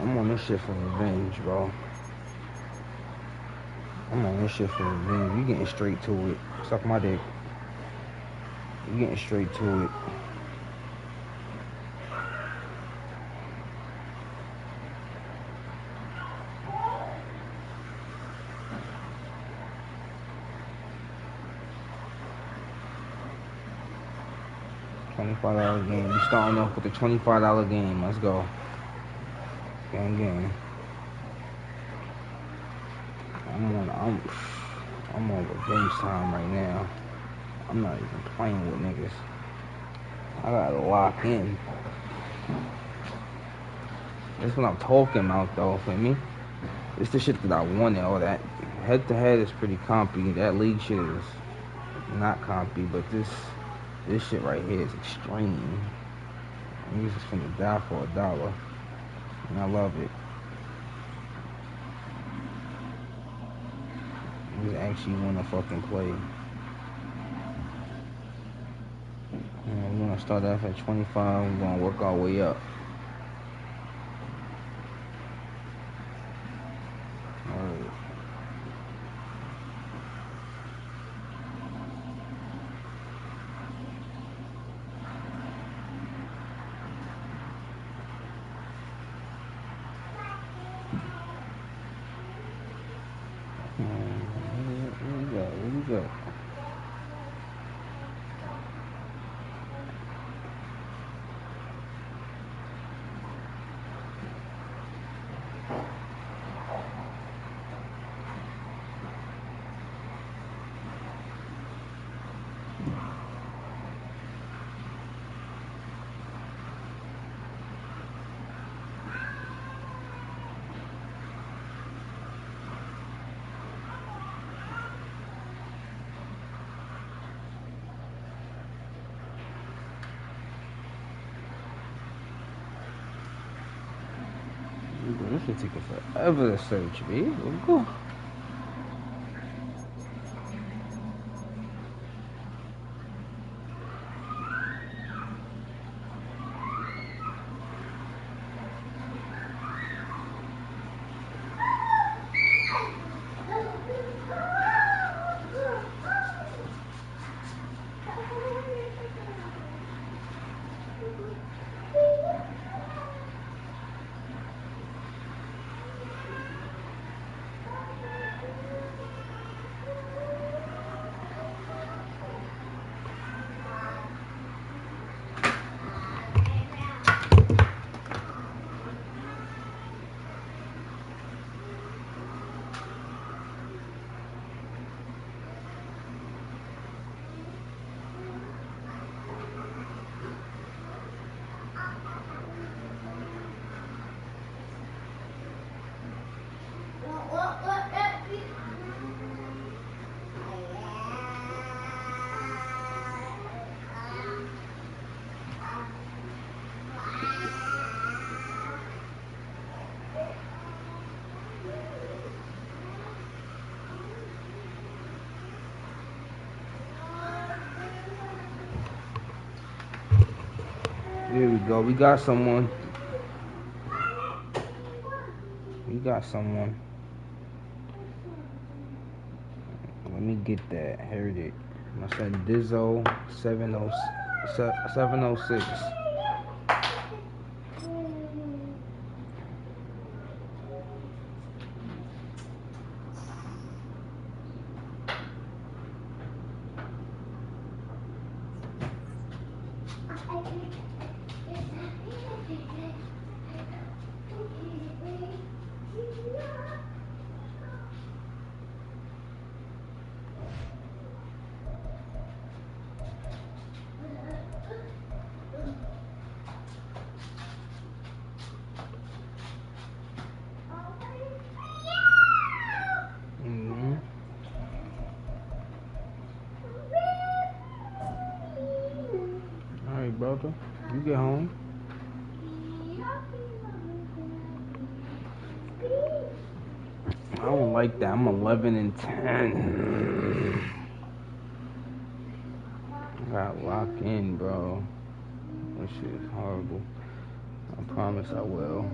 I'm on this shit for revenge, bro. I'm on this shit for revenge. You getting straight to it. Suck my dick. You getting straight to it. $25 game. You starting off with a $25 game. Let's go. Gang. I'm on revenge time right now. I'm not even playing with niggas. I gotta lock in. That's what I'm talking about, though, for me. It's the shit that I wanted. All that head to head is pretty compy. That league shit is not compy, but this shit right here is extreme. Niggas just finna die for $1, and I love it. Niggas actually wanna fucking play. And we're gonna start off at 25. We're gonna work our way up. Alright. Where we go? This should take forever to search, B. Let's go. There we go. We got someone. Let me get that. Heard it. I said Dizzo 706. Alright, brother. You get home. I don't like that. I'm 11-10. I got locked in, bro. That shit is horrible. I promise I will.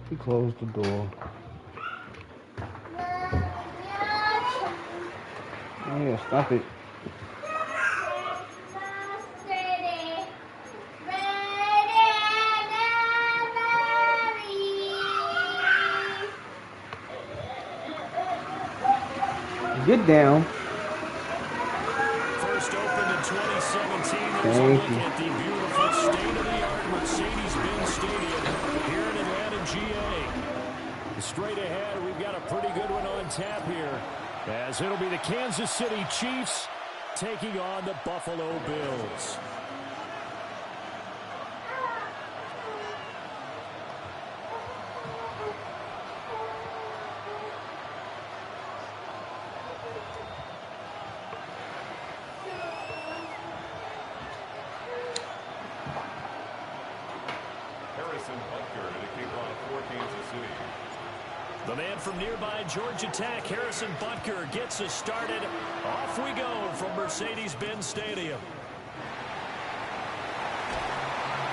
He closed the door. Yeah, stop it. Get down. First opened in 2017. There's Thank a look you. at the beautiful state-of-the-art Mercedes-Benz Stadium here in Atlanta, GA. Straight ahead, we've got a pretty good one on tap here, as it'll be the Kansas City Chiefs taking on the Buffalo Bills. The man from nearby Georgia Tech, Harrison Butker, gets us started. Off we go from Mercedes-Benz Stadium.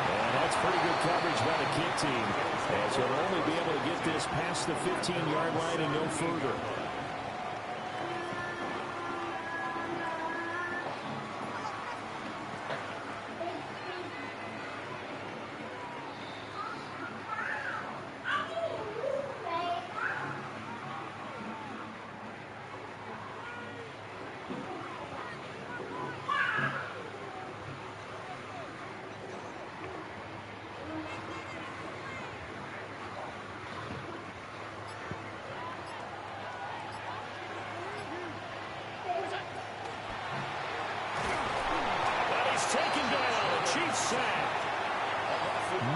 And that's pretty good coverage by the kick team, as he'll only be able to get this past the 15-yard line and no further.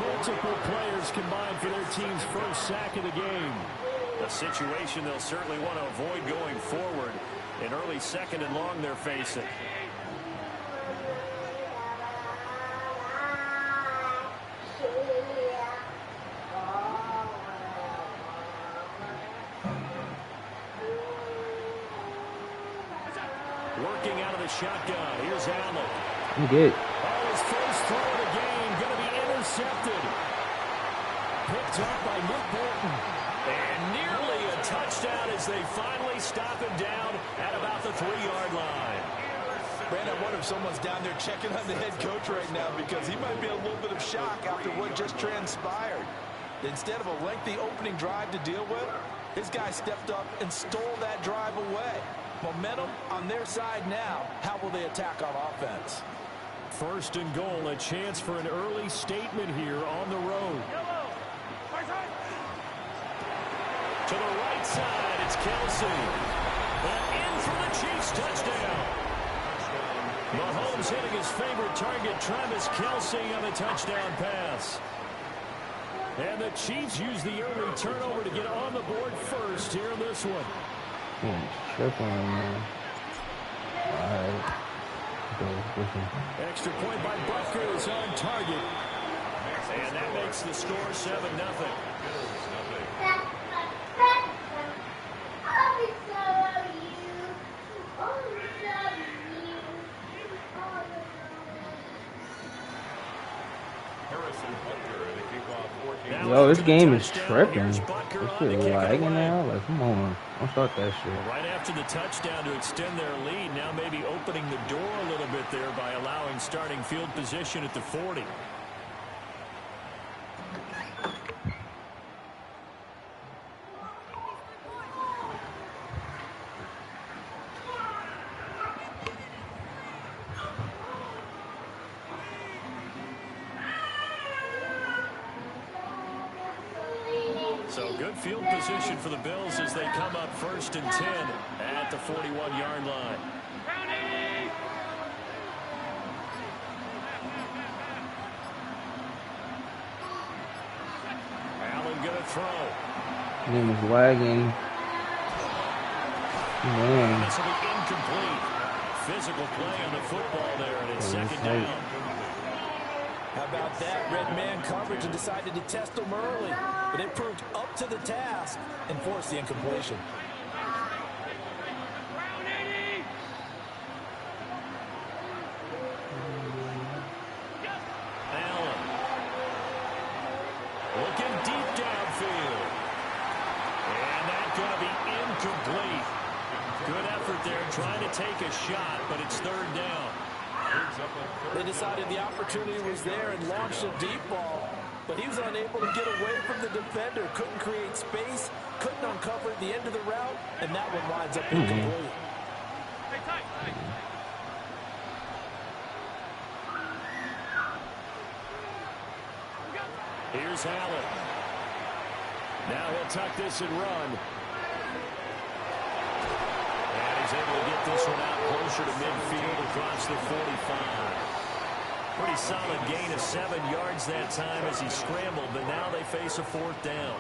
Multiple players combined for their team's first sack of the game. A situation they'll certainly want to avoid going forward. An early second and long they're facing. Working out of the shotgun. Here's Allen. You did. His first throw of the game going to be intercepted. Picked up by Nick Bolton. And nearly a touchdown as they finally stop him down at about the 3-yard line. Brandon, I wonder if someone's down there checking on the head coach right now, because he might be a little bit of shock after what just transpired. Instead of a lengthy opening drive to deal with, his guy stepped up and stole that drive away. Momentum on their side now. How will they attack on offense? First and goal, a chance for an early statement here on the road. To the right side, it's Kelsey. And in for the Chiefs touchdown. Mahomes hitting his favorite target, Travis Kelsey, on a touchdown pass. And the Chiefs use the early turnover to get on the board first here in this one. Tripping, man. All right. Extra point by Butker is on target. And that makes the score 7-0. Yo, this game is tripping. This shit is lagging now. Like, come on. Don't start that shit. Right after the touchdown to extend their lead, now maybe opening the door a little bit there by allowing starting field position at the 40. So good field position for the Bills as they come up 1st and 10 at the 41-yard line. throw. Name is wagging. Man. This will be incomplete. Physical play on the football there, and it's second down. How about that? Red man coverage and decided to test him early. But it proved up to the task and forced the incompletion. Allen. Looking deep downfield. And that's going to be incomplete. Good effort there trying to take a shot, but it's third down. They decided the opportunity was there and launched a deep ball, but he was unable to get away from the defender, couldn't create space, couldn't uncover the end of the route, and that one winds up incomplete. Here's Allen. Now he'll tuck this and run. And he's able to get this one out closer to midfield across the 45. Pretty solid gain of 7 yards that time as he scrambled, but now they face a fourth down.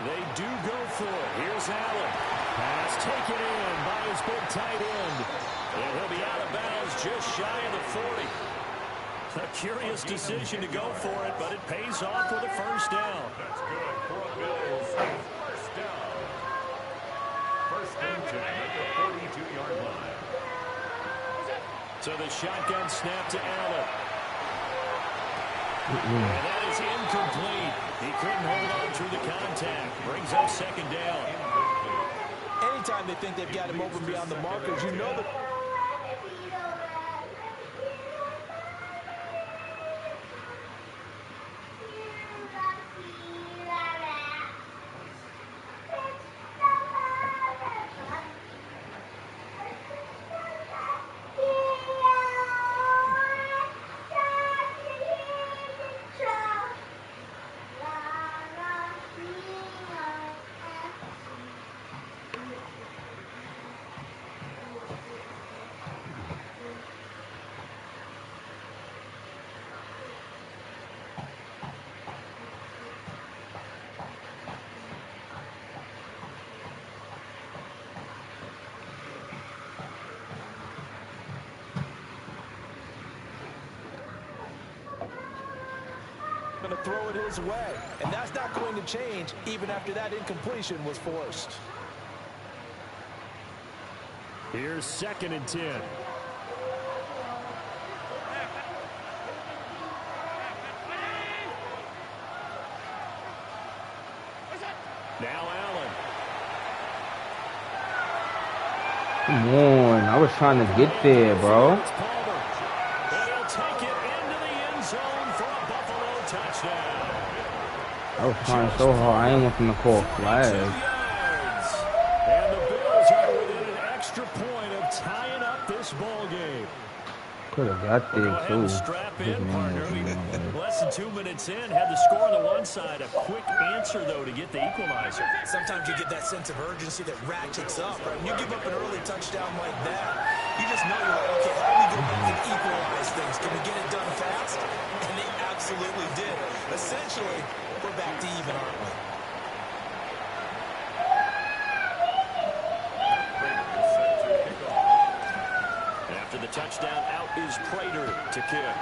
They do go for it. Here's Allen. Pass taken in by his big tight end. And he'll be out of bounds just shy of the 40. A curious decision to go for it, but it pays off with a first down. That's good for a Bills first down. First and 10 at the 42-yard line. So the shotgun snap to Allen. And that is incomplete. He couldn't hold on through the contact. Brings up second down. Anytime they think they've got him over beyond the markers, you know that. Going to throw it his way, and that's not going to change even after that incompletion was forced. Here's second and 10. Now Allen. Come on, I was trying to get there, bro. And he'll take it into the end zone for a Buffalo touchdown. I was trying so hard. I ain't want them to call flag. And the Bills are within an extra point of tying up this ball game. Could have got Go there ahead too. and strap in, partner. Less than 2 minutes in, had the score on the one side. A quick answer, though, to get the equalizer. Sometimes you get that sense of urgency that ratchets up, right? When you give up an early touchdown like that, you just know you're like, okay, how do we go back and equalize things? Can we get it done fast? And they absolutely did. Essentially, we're back to even, aren't we? After the touchdown, out is Prater to kick.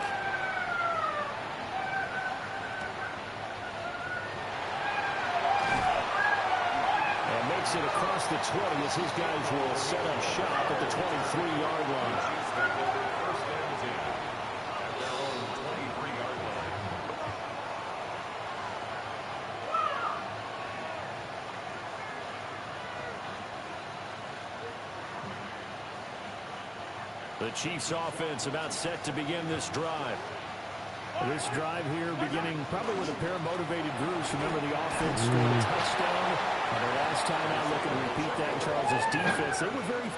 And makes it across the 20 as his guys will set up shop at the 23-yard line. The Chiefs offense about set to begin this drive. This drive here beginning probably with a pair of motivated groups. Remember, the offense scored a touchdown. And the last time out, looking to repeat that in Charles' defense. They were very...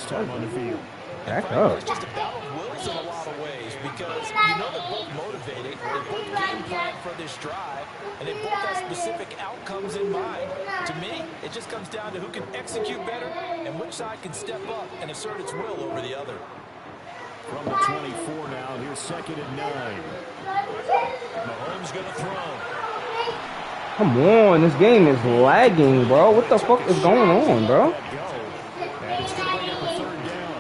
first time on the field. Back Frankly, up. it's just a battle of wills in a lot of ways because you know they're both motivated, they both game plan for this drive, and they both have specific outcomes in mind. To me, it just comes down to who can execute better and which side can step up and assert its will over the other. From the 24 now, here's 2nd and 9. Mahomes going to throw. Come on, this game is lagging, bro. What the fuck is going on, bro? And it's going to bring up a 3rd down.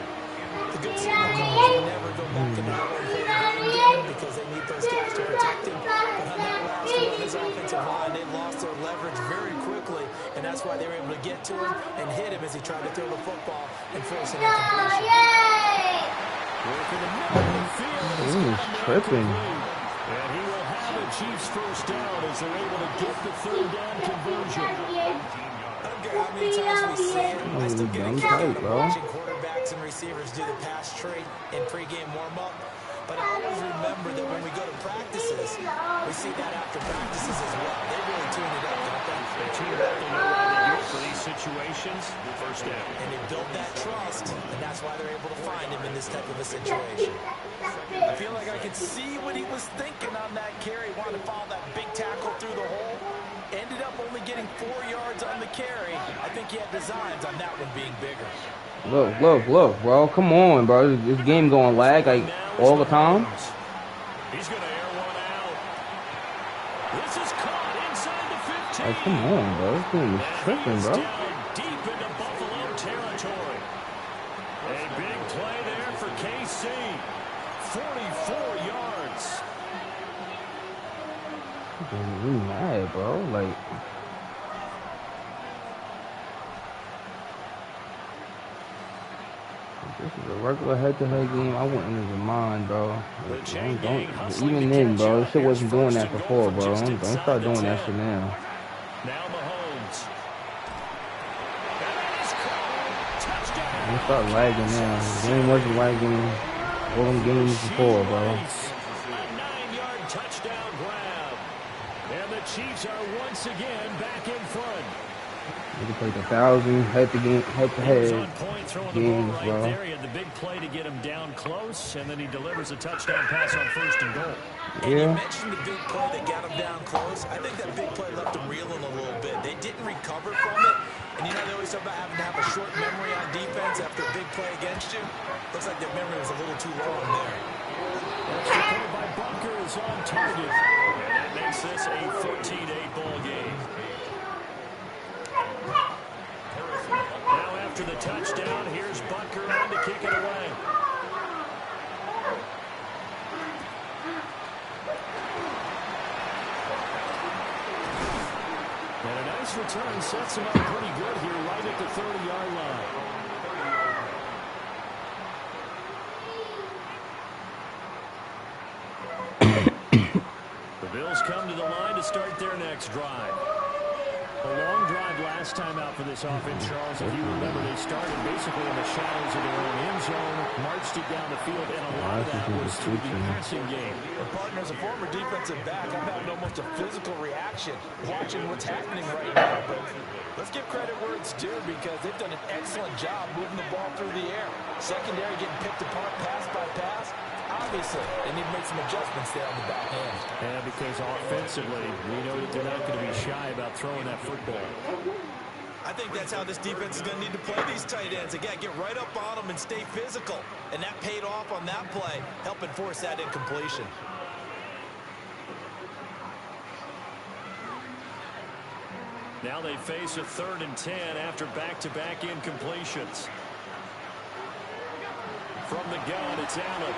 The good signal calls will never go back to that one play again because they need those guys to protect him. But on that last one, his offensive line, they lost their leverage very quickly, and that's why they were able to get to him and hit him as he tried to throw the football and force an incompletion. Working the middle of the field. He's tripping. And he will have a Chiefs first down as they're able to get the 3rd down conversion. I don't care how many times we see it. I still get a kick out of watching quarterbacks and receivers do the pass trade in pregame warm-up. But I always remember that when we go to practices, we see that after practices as well. They really tune it up, don't they? They tune it up. They know what to do for these situations. First down. And they build that trust, and that's why they're able to find him in this type of a situation. I feel like I could see what he was thinking on that carry. Wanted to follow that big tackle through the hole. Ended up only getting 4 yards on the carry. I think he had designs on that one being bigger. Look, bro. Come on, bro. This game going lag like all the time. He's going to air one out. This is caught inside the 15. Like, come on, bro. This game is tripping, bro. Deep into Buffalo territory. A big play there for KC. 44 yards. I'm really mad, bro. Like, this is a regular head-to-head game. I wouldn't even mind, bro. Like, even then, bro, this shit wasn't doing that before, bro. Don't start doing that shit now. Now Mahomes. Don't start lagging now. The game wasn't lagging all them games before, bro. A 9-yard touchdown grab. And the Chiefs are once again back in front. We played 1,000 head-to-head games, right bro. there. He had the big play to get him down close, and then he delivers a touchdown pass on 1st and goal. And you Yeah. mentioned the big play that got him down close. I think that big play left him reeling a little bit. They didn't recover from it. And you know they always talk about having to have a short memory on defense after a big play against you. Looks like their memory was a little too long there. Extra point by Bunker is on target. And that makes this a 14-8 ball game. Now after the touchdown, here's Bunker on to kick it away. And a nice return sets him up pretty good here right at the 30-yard line. The Bills come to the line to start their next drive. A long drive last time out for this offense, Charles. If you remember, they started basically in the shadows of their own end zone, marched it down the field, and a lot of that was through the passing game. Well, partner, as a former defensive back, I'm having almost a physical reaction watching what's happening right now. But let's give credit where it's due because they've done an excellent job moving the ball through the air. Secondary getting picked apart pass by pass. Obviously, they need to make some adjustments there on the back end. Yeah, because offensively, we know that they're not going to be shy about throwing that football. I think that's how this defense is going to need to play these tight ends. Again, get right up on them and stay physical. And that paid off on that play, helping force that incompletion. Now they face a 3rd and 10 after back-to-back incompletions. From the gun, it's Allen.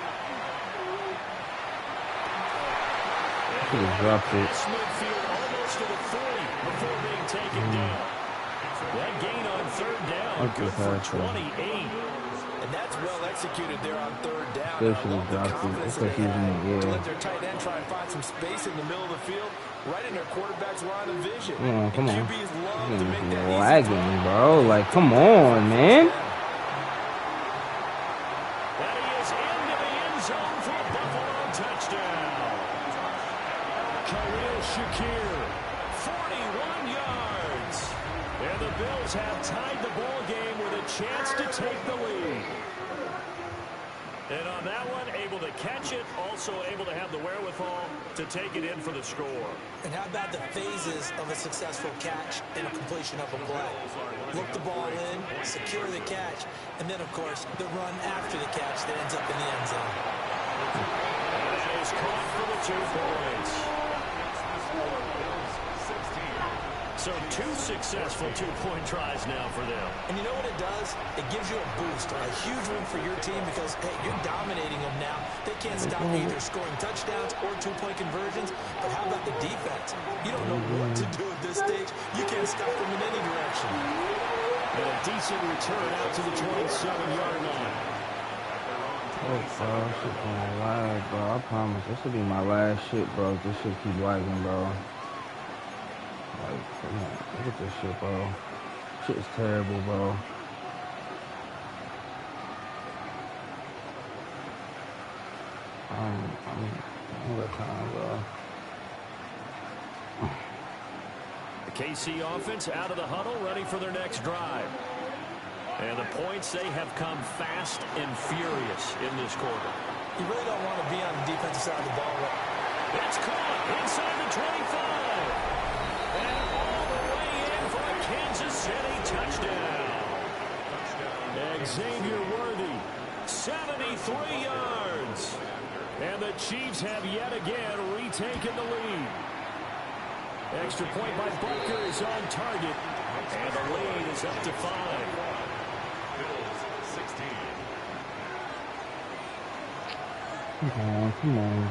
He dropped it. Midfield almost to the 40 before being taken down. That gain on 3rd down, good for 28. And that's well executed there on 3rd down. Still I should love have the dropped it confidence because they he's in had the to air. let their tight end try and find some space in the middle of the field, right in their quarterback's line of vision. Come on. QBs love This to game make is that easy lagging, throw. bro. Like, come on, man. That he is into the end zone for a Buffalo touchdown. Khalil Shakir, 41 yards. And the Bills have tied the ball game with a chance to take the lead. And on that one, able to catch it, also able to have the wherewithal to take it in for the score. And how about the phases of a successful catch and a completion of a play? Look the ball in, secure the catch, and then, of course, the run after the catch that ends up in the end zone. And that is caught for the 2 points. So 2 successful 2-point tries now for them. And you know what it does? It gives you a boost, a huge win for your team because, hey, you're dominating them now. They can't stop either scoring touchdowns or 2-point conversions. But how about the defense? You don't know what to do at this stage. You can't stop them in any direction. And a decent return out to the 27-yard line. Oh, bro, this shit gonna lag, bro. I promise. This will be my last shit, bro. This shit keep lagging, bro. Like, come on. Look at this shit, bro. Shit is terrible, bro. I'm got time, bro. The KC offense out of the huddle, ready for their next drive. And the points, they have come fast and furious in this quarter. You really don't want to be on the defensive side of the ball. It's caught inside the 25. And all the way in for a Kansas City touchdown. Xavier Worthy, 73 yards. And the Chiefs have yet again retaken the lead. Extra point by Butker is on target. And the lead is up to 5. Bills 16. Come on.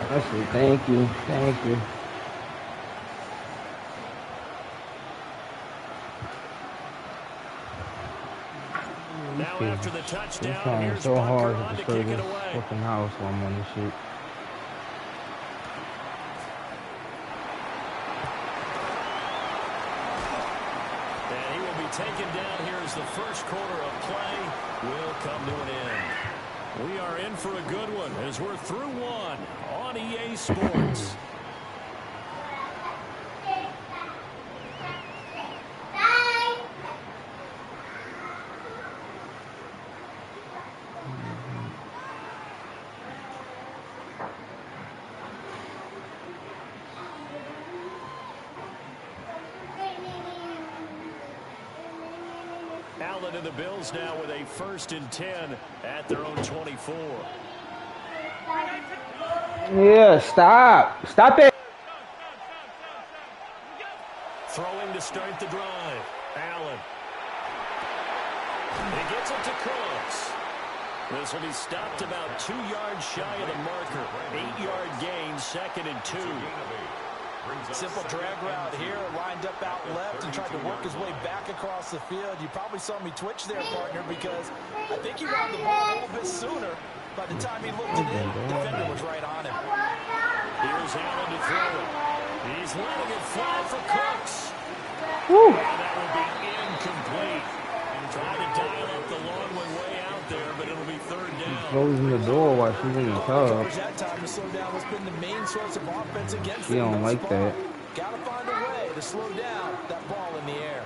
That's it. Thank you. Thank you. Now after the touchdown, I'm trying here's so hard Butker on to to destroy kick it this away. fucking house while I'm on this shit. And he will be taken down here as the first quarter of play will come to an end. We are in for a good one as we're through one on EA Sports. Allen and the Bills now with a 1st and 10 at their own 24. Yeah, stop. Stop it. Throwing to start the drive. Allen. He gets it to Cooks. This will be stopped about 2 yards shy of the marker. 8-yard gain, 2nd and 2. Simple drag route here, lined up out left and tried to work his way back across the field. You probably saw me twitch there, partner, because I think he wanted the ball a little bit sooner. By the time he looked it in, the defender was right on him. Here's Allen to throw it. He's letting it fly for Cooks. Woo. And that will be incomplete. Trying to dial up the long one way out there, but it'll be 3rd down. Closing the door while she's in the tub. That time to slow down has been the main source of offense against She don't like that. Got to find a way to slow down that ball in the air.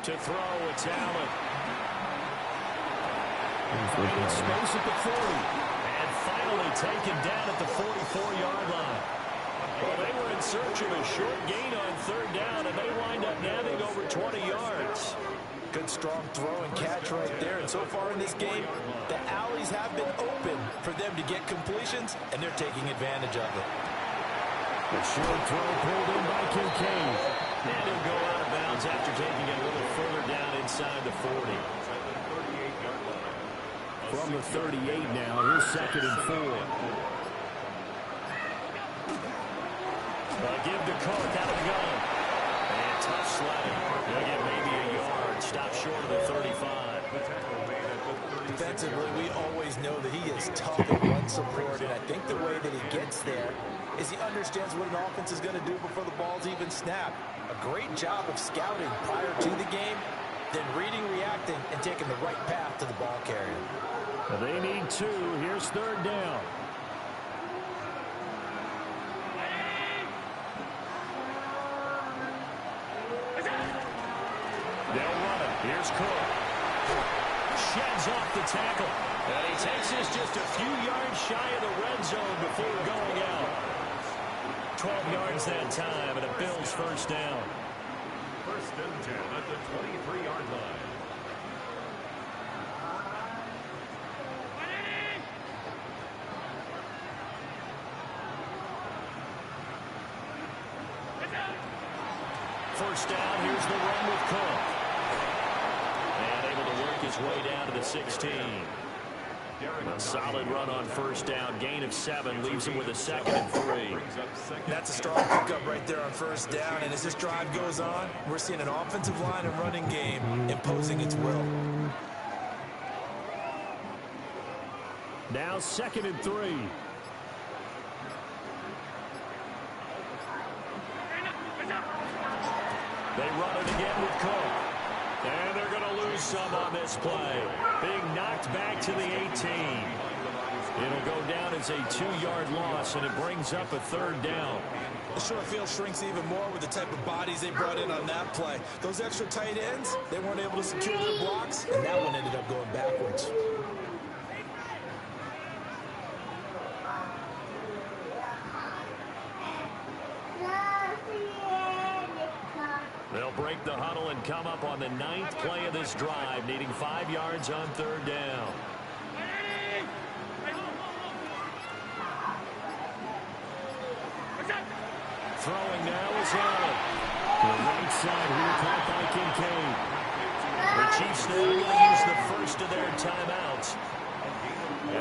To throw, it's Allen. Finding space at the 40. And finally taken down at the 44-yard line. Well, they were in search of a short gain on 3rd down, and they wind up nabbing over 20 yards. Good, strong throw and catch right there. And so far in this game, the alleys have been open for them to get completions, and they're taking advantage of it. The short throw pulled in by Kincaid. And he'll go out of bounds after taking it a little further down inside the 40. From the 38 now, here's 2nd and 4. Give to Cook out of the gun. And tough sledding. He'll get maybe a yard. Stop short of the 35. Defensively, we always know that he is tough in run support, and I think the way that he gets there is he understands what an offense is going to do before the ball's even snapped. A great job of scouting prior to the game, then reading, reacting, and taking the right path to the ball carrier. They need 2. Here's 3rd down. They'll run it. Here's Cook. Sheds off the tackle. And he takes this just a few yards shy of the red zone before going out. 12 yards that time, and a Bills first down. 1st and 10 at the 23-yard line. First down, here's the run with Cook. And able to work his way down to the 16. A solid run on first down. Gain of 7 leaves him with a 2nd and 3. That's a strong pickup right there on first down. And as this drive goes on, we're seeing an offensive line and running game imposing its will. Now 2nd and 3. They run it again with Cook. And they're going to lose some on this play. Being knocked back to the 18. It'll go down as a 2-yard loss, and it brings up a 3rd down. The short field shrinks even more with the type of bodies they brought in on that play. Those extra tight ends, they weren't able to secure their blocks, and that one ended up going backwards. They'll break the huddle and come up on the 9th play of this drive, needing 5 yards on 3rd down. Throwing now is Allen. The right side here caught by Kincaid. The Chiefs now going to use the first of their timeouts,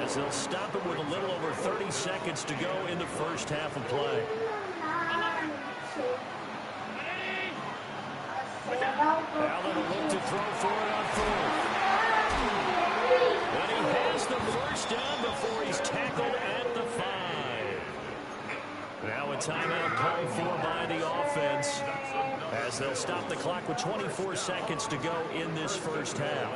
as they'll stop it with a little over 30 seconds to go in the first half of play. Allen will look to throw for it on 4th. And he has the first down before he's tackled at the 5. Now a timeout called for by the offense, as they'll stop the clock with 24 seconds to go in this first half.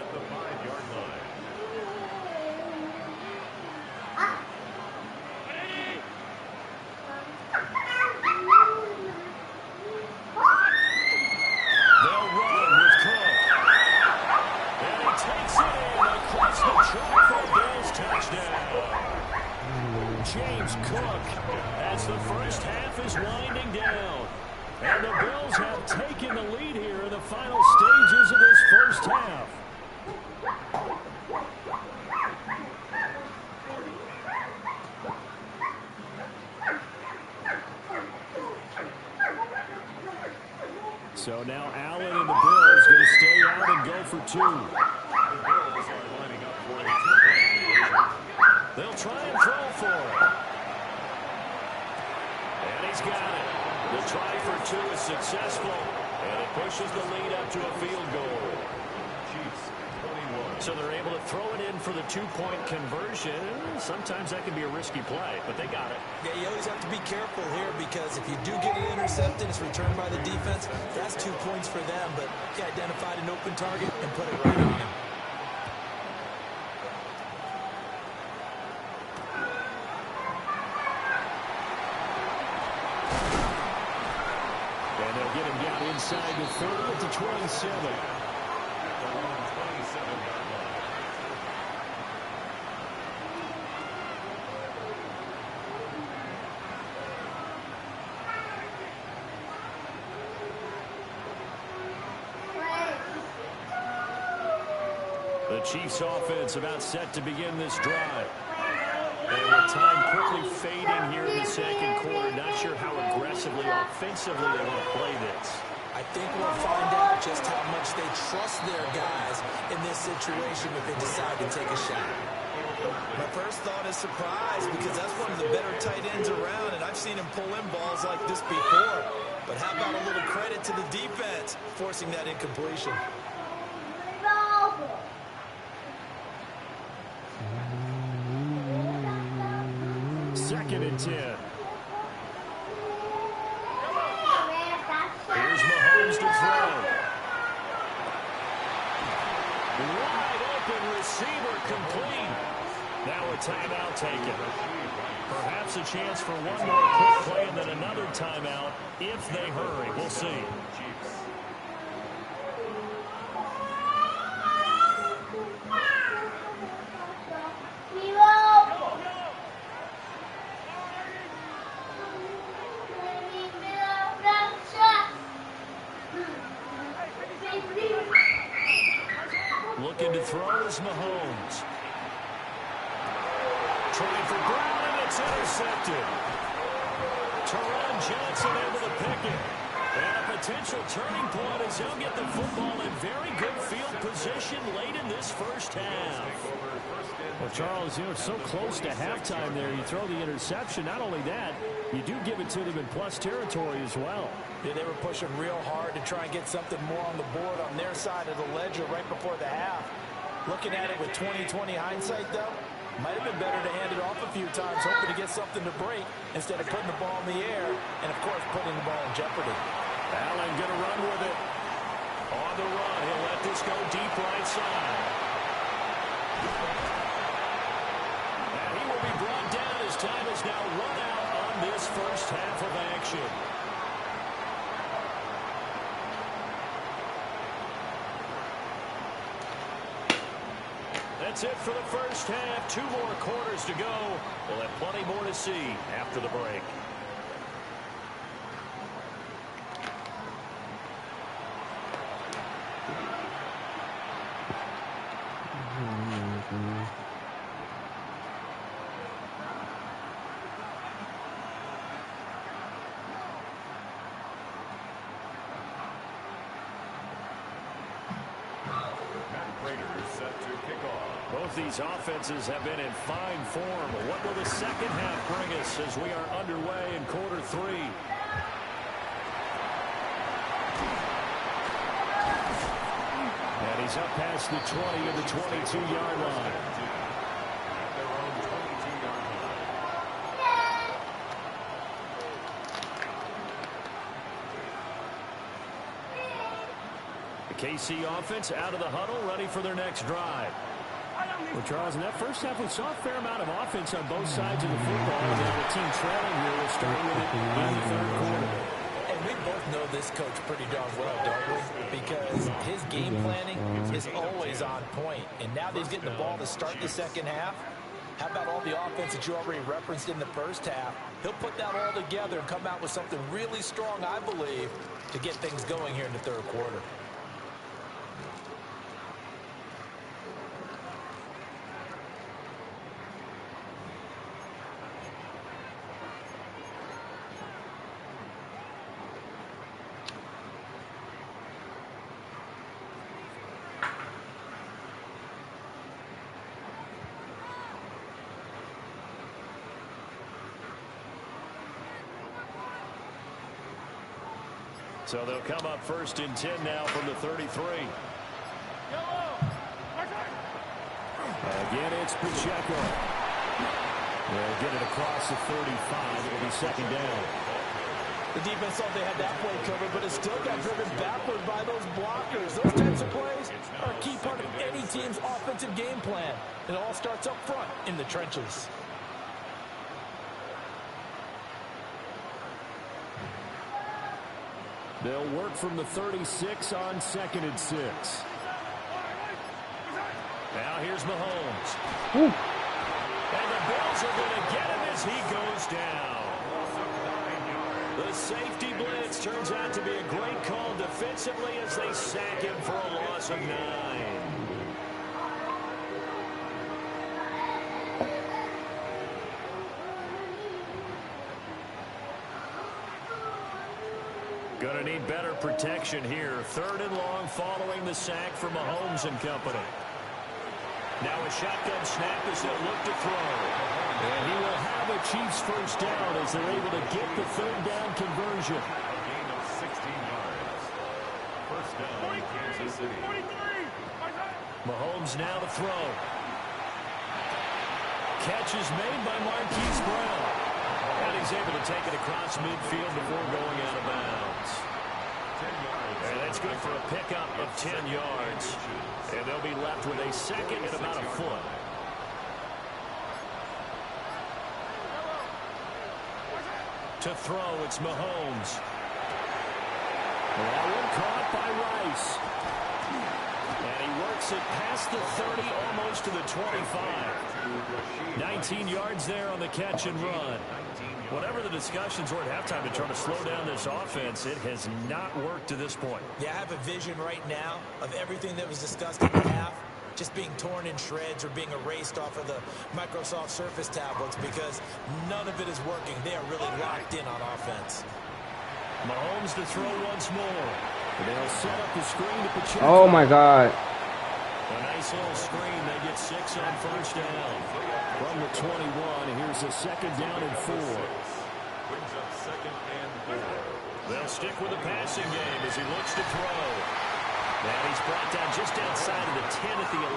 James Cook, as the first half is winding down. And the Bills have taken the lead here in the final stages of this first half. So now Allen and the Bills going to stay out and go for 2. They'll try and throw for it. And he's got it. The try for 2 is successful, and it pushes the lead up to a field goal. So they're able to throw it in for the 2-point conversion. Sometimes that can be a risky play, but they got it. Yeah, you always have to be careful here, because if you do get it intercepted, it's returned by the defense. That's 2 points for them, but he identified an open target and put it right on him. Inside the 30 at the 27. The Chiefs offense about set to begin this drive. And with time quickly fading here in the second quarter, not sure how aggressively, offensively they want to play this. I think we'll find out just how much they trust their guys in this situation if they decide to take a shot. My first thought is surprise, because that's one of the better tight ends around, and I've seen him pull in balls like this before. But how about a little credit to the defense forcing that incompletion? 2nd and 10. Here's Mahomes to throw. Wide open receiver complete. Now a timeout taken. Perhaps a chance for one more quick play and then another timeout if they hurry. We'll see. Looking to throw is Mahomes. Trying for Brown, and it's intercepted. Teron Johnson able to pick it. And a potential turning point as he'll get the football in very good field position late in this first half. Well, Charles, you know, it's so close to halftime there. You throw the interception. Not only that, you do give it to them in plus territory as well. Yeah, they were pushing real hard to try and get something more on the board on their side of the ledger right before the half. Looking at it with 20/20 hindsight, though, might have been better to hand it off a few times, hoping to get something to break instead of putting the ball in the air and, of course, putting the ball in jeopardy. Allen going to run with it. On the run, he'll let this go deep right side. And he will be brought down as time is now run out on this first half of action. That's it for the first half. 2 more quarters to go. We'll have plenty more to see after the break. Both these offenses have been in fine form. What will the second half bring us as we are underway in quarter 3? And he's up past the 20 of the 22-yard line. The KC offense out of the huddle, ready for their next drive. Well, Charles, in that first half, we saw a fair amount of offense on both sides of the football. And the team trailing here will start with it in the third quarter. And we both know this coach pretty darn well, don't we? Because his game planning is always on point. And now that he's getting the ball to start the second half, how about all the offense that you already referenced in the first half? He'll put that all together and come out with something really strong, I believe, to get things going here in the third quarter. So they'll come up 1st and 10 now from the 33. Again, it's Pacheco. They'll get it across the 35. It'll be 2nd down. The defense thought they had that play covered, but it still got driven backward by those blockers. Those types of plays are a key part of any team's offensive game plan. It all starts up front in the trenches. They'll work from the 36 on 2nd and 6. Now here's Mahomes. Ooh. And the Bills are going to get him as he goes down. The safety blitz turns out to be a great call defensively as they sack him for a loss of 9. Going to need better protection here. 3rd and long following the sack for Mahomes and company. Now a shotgun snap as they'll look to throw. And he will have a Chiefs first down as they're able to get the 3rd down conversion. A gain of 16 yards. First down, Kansas City. Mahomes now to throw. Catch is made by Marquise Brown. And he's able to take it across midfield before going out of bounds. And that's good for a pickup of 10 yards. And they'll be left with a second and about a foot. To throw, it's Mahomes. That one caught by Rice. And he works it past the 30, almost to the 25. 19 yards there on the catch and run. Whatever the discussions were at halftime to try to slow down this offense, it has not worked to this point. Yeah, I have a vision right now of everything that was discussed in the half just being torn in shreds or being erased off of the Microsoft Surface tablets because none of it is working. They are really locked in on offense. Mahomes to throw once more. They'll set up the screen to Pacheco. Oh, my God. A nice little screen. They get 6 on first down. From the 21, here's a second down and 4. Brings up second and 4. They'll stick with the passing game as he looks to throw. And he's brought down just outside of the 10 at the 11.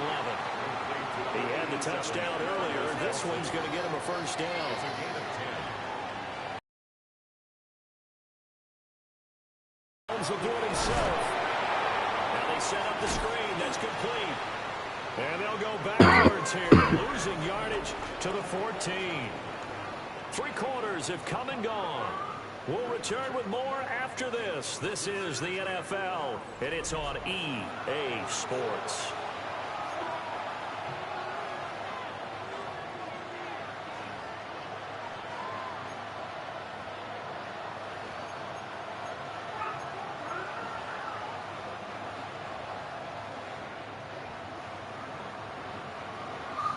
He had the touchdown earlier. This one's going to get him a first down. Will do it himself. Now they set up the screen. That's complete. And they'll go backwards here, losing yardage to the 14. 3 quarters have come and gone. We'll return with more after this. This is the NFL, and it's on EA Sports.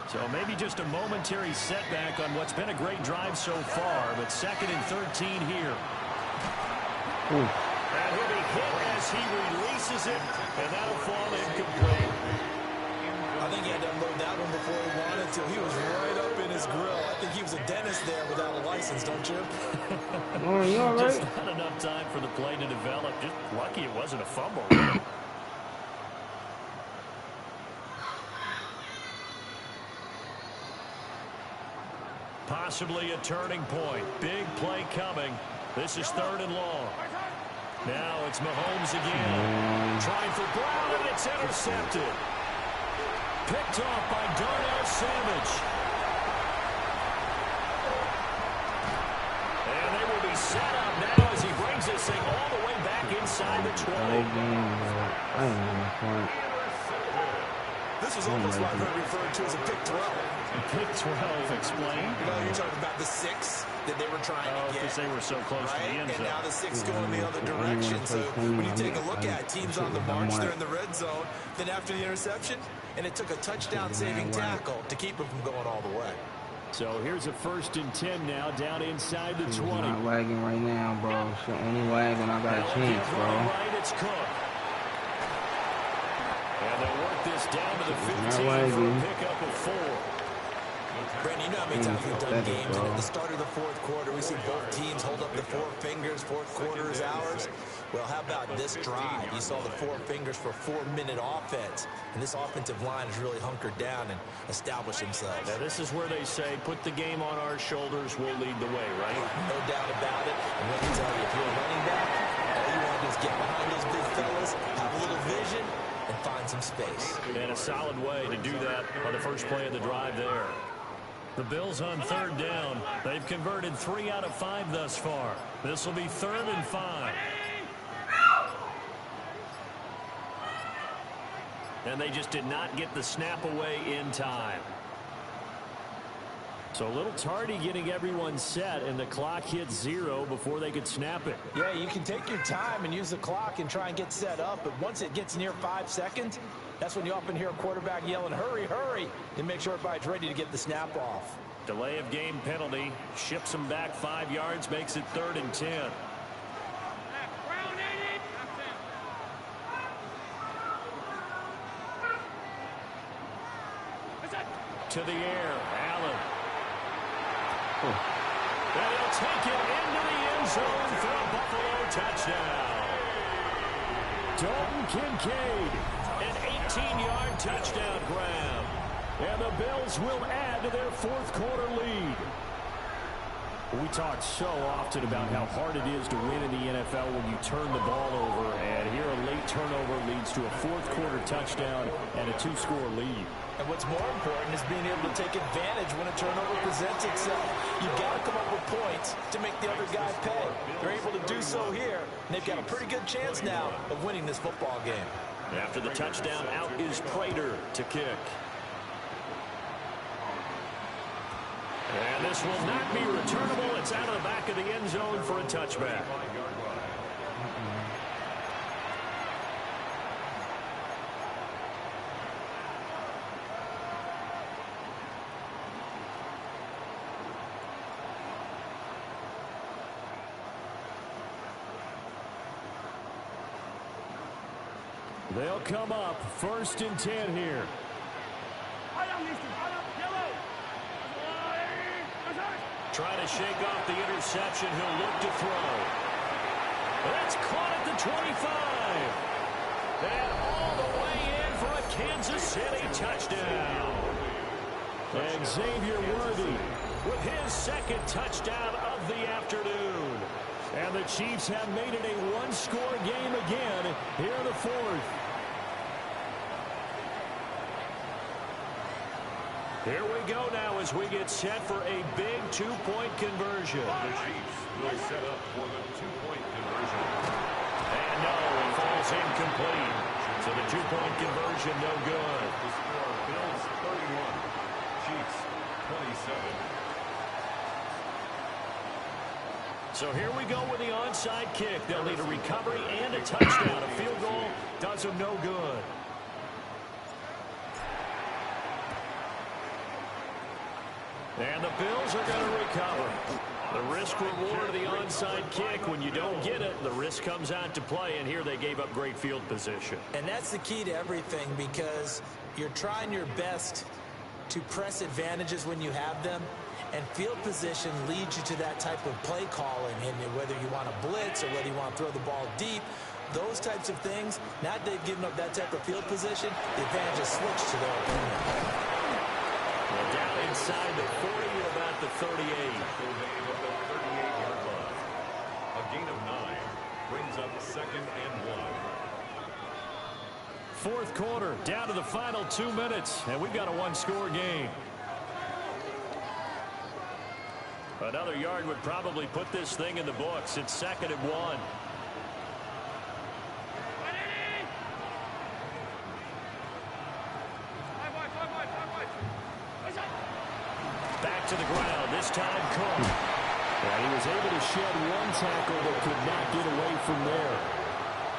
So maybe just a momentary setback on what's been a great drive so far, but 2nd and 13 here. Ooh. And he'll be hit as he releases it, and that'll fall incomplete. I think he had to unload that one before he wanted to. He was right up in his grill. I think he was a dentist there without a license, don't you? Oh, you all right? Just not enough time for the play to develop. Just lucky it wasn't a fumble. Possibly a turning point. Big play coming. This is 3rd and long. Now it's Mahomes again. Trying for Brown, and it's intercepted. Picked off by Darnell Savage. And they will be set up now as he brings this thing all the way back inside the 20. This was almost what I referred to as a pick 12. Pick 12, explain. No, you're talking about the 6 that they were trying to get. Because they were so close to the end zone. And now the 6 going the other direction. So when you take a look at it, teams on the march, they're in the red zone. Then after the interception, and it took a touchdown-saving tackle to keep it from going all the way. So here's a 1st and 10 now, down inside the 20. Not wagging right now, bro. Shit only wag when I got a chance, bro. Right, it's Cook. And they'll work this down to the 15 for a pickup of 4. Brandon, you know how many times we've done games, and at the start of the 4th quarter, we see both teams hold up the 4 fingers, 4th quarter is ours. Well, how about this drive? You saw the 4 fingers for 4-minute offense, and this offensive line has really hunkered down and established themselves. Now, this is where they say, put the game on our shoulders, we'll lead the way, right? No doubt about it. And let me tell you, if you're a running back, all you want to do is get behind those big fellas, have a little vision, and find some space. And a solid way to do that on the first play of the drive there. The Bills on 3rd down. They've converted 3 out of 5 thus far. This will be 3rd and 5. And they just did not get the snap away in time. So a little tardy getting everyone set, and the clock hit 0 before they could snap it. Yeah, you can take your time and use the clock and try and get set up, but once it gets near 5 seconds, that's when you often hear a quarterback yelling, hurry, hurry, and make sure everybody's ready to get the snap off. Delay of game penalty, ships them back 5 yards, makes it 3rd and 10. To the air, Allen. And he'll take it into the end zone for a Buffalo touchdown. Dalton Kincaid, an 18-yard touchdown grab. And the Bills will add to their 4th quarter lead. We talk so often about how hard it is to win in the NFL when you turn the ball over, and here a late turnover leads to a fourth-quarter touchdown and a 2-score lead. And what's more important is being able to take advantage when a turnover presents itself. You've got to come up with points to make the other guy pay. They're able to do so here, and they've got a pretty good chance now of winning this football game. After the touchdown, out is Prater to kick. And this will not be returnable. It's out of the back of the end zone for a touchback. They'll come up 1st and 10 here. Trying to shake off the interception. He'll look to throw. That's caught at the 25. And all the way in for a Kansas City touchdown. And Xavier Worthy with his 2nd touchdown of the afternoon. And the Chiefs have made it a 1-score game again here in the 4th. Here we go now as we get set for a big 2-point conversion. The Chiefs will set up for the 2-point conversion. And no, it falls incomplete. So the 2-point conversion no good. The score, Bills 31, Chiefs 27. So here we go with the onside kick. They'll need a recovery and a touchdown. A field goal does them no good. And the Bills are going to recover. The risk-reward of the onside kick, when you don't get it, the risk comes out to play, and here they gave up great field position. And that's the key to everything, because you're trying your best to press advantages when you have them, and field position leads you to that type of play calling, and whether you want to blitz or whether you want to throw the ball deep, those types of things, now that they've given up that type of field position, the advantage is switched to their opponent. Well, down inside the 40 at about the 38. Full game at the 38-yard line. A gain of 9 brings up 2nd and 1. 4th quarter, down to the final 2 minutes, and we've got a 1-score game. Another yard would probably put this thing in the books. It's 2nd and 1. Back to the ground, this time Cook. And he was able to shed one tackle but could not get away from there.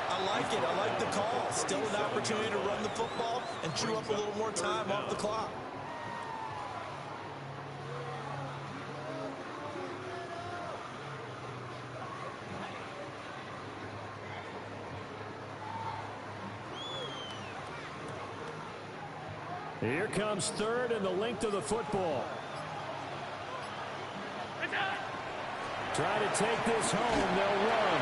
I like it. I like the call. Still an opportunity to run the football and chew up a little more time off the clock. Here comes 3rd and the length of the football. Try to take this home. They'll run.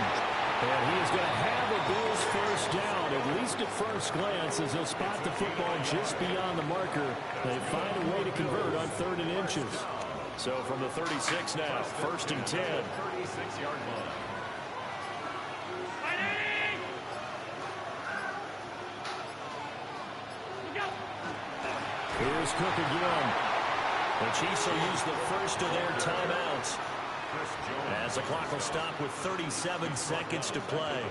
And he is going to have the Bills first down, at least at first glance, as they'll spot the football just beyond the marker. They find a way to convert on 3rd and inches. So from the 36 now, 1st and 10. 36-yard line. Here's Cook again. The Chiefs will use the first of their timeouts, as the clock will stop with 37 seconds to play.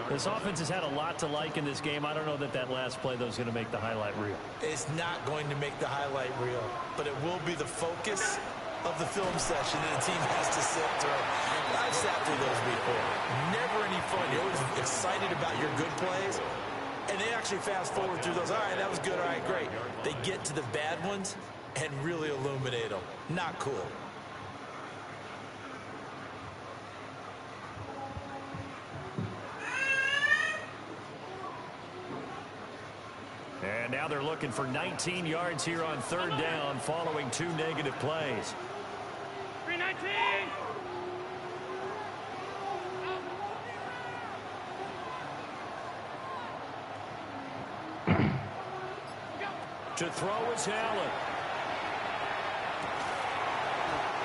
This offense has had a lot to like in this game. I don't know that that last play, though, is going to make the highlight reel. It's not going to make the highlight reel, but it will be the focus of the film session that the team has to sit through. I've sat through those before. Never any fun. You're always excited about your good plays, and they actually fast forward through those. All right, that was good. All right, great. They get to the bad ones and really illuminate them. Not cool. And now they're looking for 19 yards here on 3rd down following 2 negative plays. 319! To throw is Allen.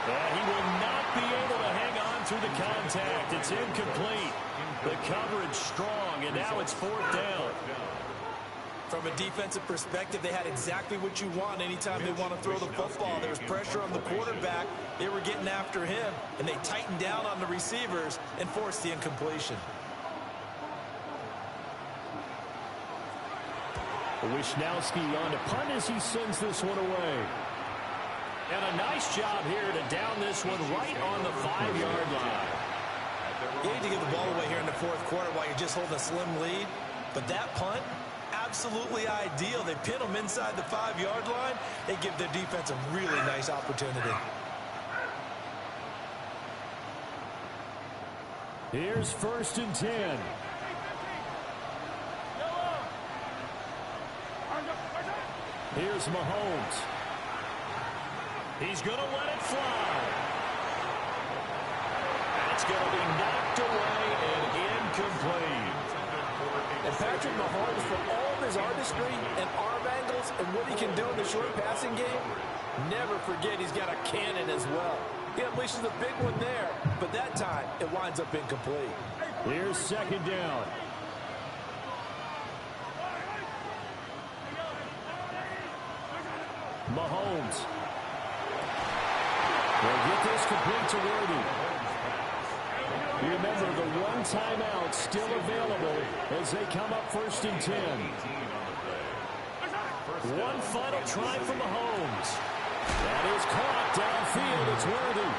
And he will not be able to hang on through the contact. It's incomplete. The coverage strong, and now it's 4th down. From a defensive perspective, they had exactly what you want anytime they want to throw the football. There was pressure on the quarterback. They were getting after him, and they tightened down on the receivers and forced the incompletion. Wisnowski on to punt as he sends this one away. And a nice job here to down this one right on the 5-yard line. You need to give the ball away here in the 4th quarter while you're just holding a slim lead. But that punt, absolutely ideal. They pin them inside the 5-yard line. They give their defense a really nice opportunity. Here's 1st and 10. Here's Mahomes. He's going to let it fly. It's going to be knocked away and incomplete. And Patrick Mahomes, for all of his artistry and arm angles and what he can do in the short passing game, never forget he's got a cannon as well. He unleashes a big one there, but that time it winds up incomplete. Here's 2nd down. Mahomes. They'll get this complete to Worthy. Remember, the one timeout still available as they come up 1st and 10. One final try for Mahomes. That is caught downfield. It's Worthy.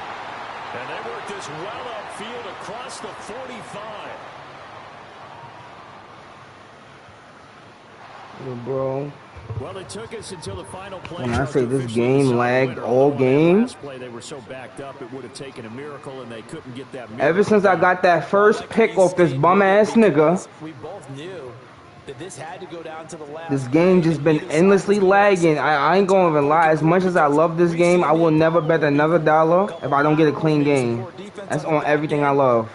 And they work this well upfield across the 45. Bro. Well, it took us until the final play. When I say this game lagged all game, play, they were so backed up it would have taken a miracle, and they couldn't get that miracle. Ever since I got that first pick off this bum ass nigga, we both knew that this had to go down to the last. This game just been endlessly lagging. I ain't gonna even lie. As much as I love this game, I will never bet another dollar if I don't get a clean game. That's on everything I love.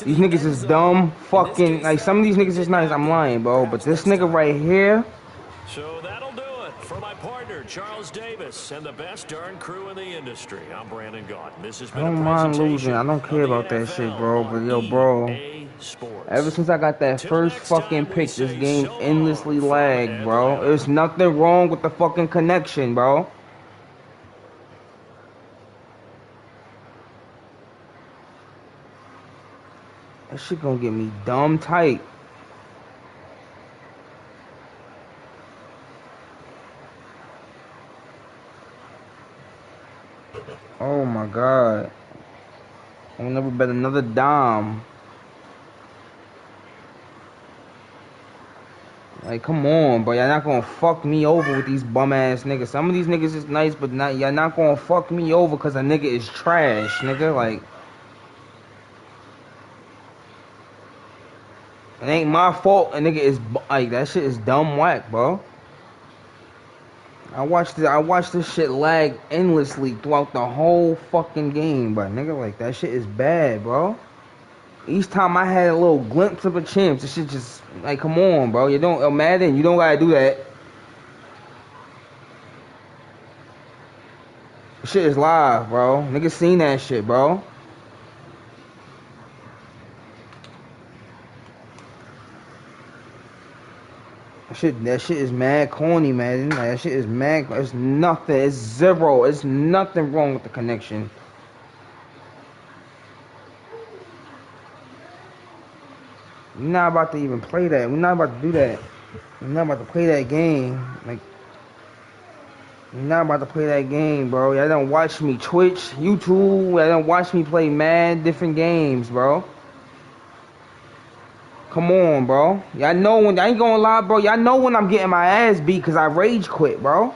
These niggas is dumb, fucking, like some of these niggas is nice. I'm lying, bro, but this nigga right here. So that'll do it for my partner, Charles Davis, and the best darn crew in the industry. I'm Brandon Gaunt. This has been I don't mind losing. I don't care about that shit, bro. But yo, bro, ever since I got that first fucking pick, this game endlessly lagged, bro. There's nothing wrong with the fucking connection, bro. That shit gonna get me dumb tight. Oh my god. I'll never bet another dime. Like, come on, bro. Y'all not gonna fuck me over with these bum ass niggas. Some of these niggas is nice, but not y'all not gonna fuck me over because a nigga is trash, nigga. Like, it ain't my fault. A nigga is like, that shit is dumb whack, bro. I watched this shit lag endlessly throughout the whole fucking game, but nigga, like, that shit is bad, bro. Each time I had a little glimpse of a chance, this shit just, like, come on, bro. You don't, Madden, you don't gotta do that. This shit is live, bro. Niggas seen that shit, bro. That shit is mad corny, man. Like, that shit is mad. It's nothing. It's zero. It's nothing wrong with the connection. We're not about to even play that. We're not about to do that. We're not about to play that game. Like, we're not about to play that game, bro. Y'all don't watch me Twitch, YouTube. Y'all don't watch me play mad different games, bro. Come on, bro. Y'all know when, I ain't gonna lie, bro. Y'all know when I'm getting my ass beat because I rage quit, bro.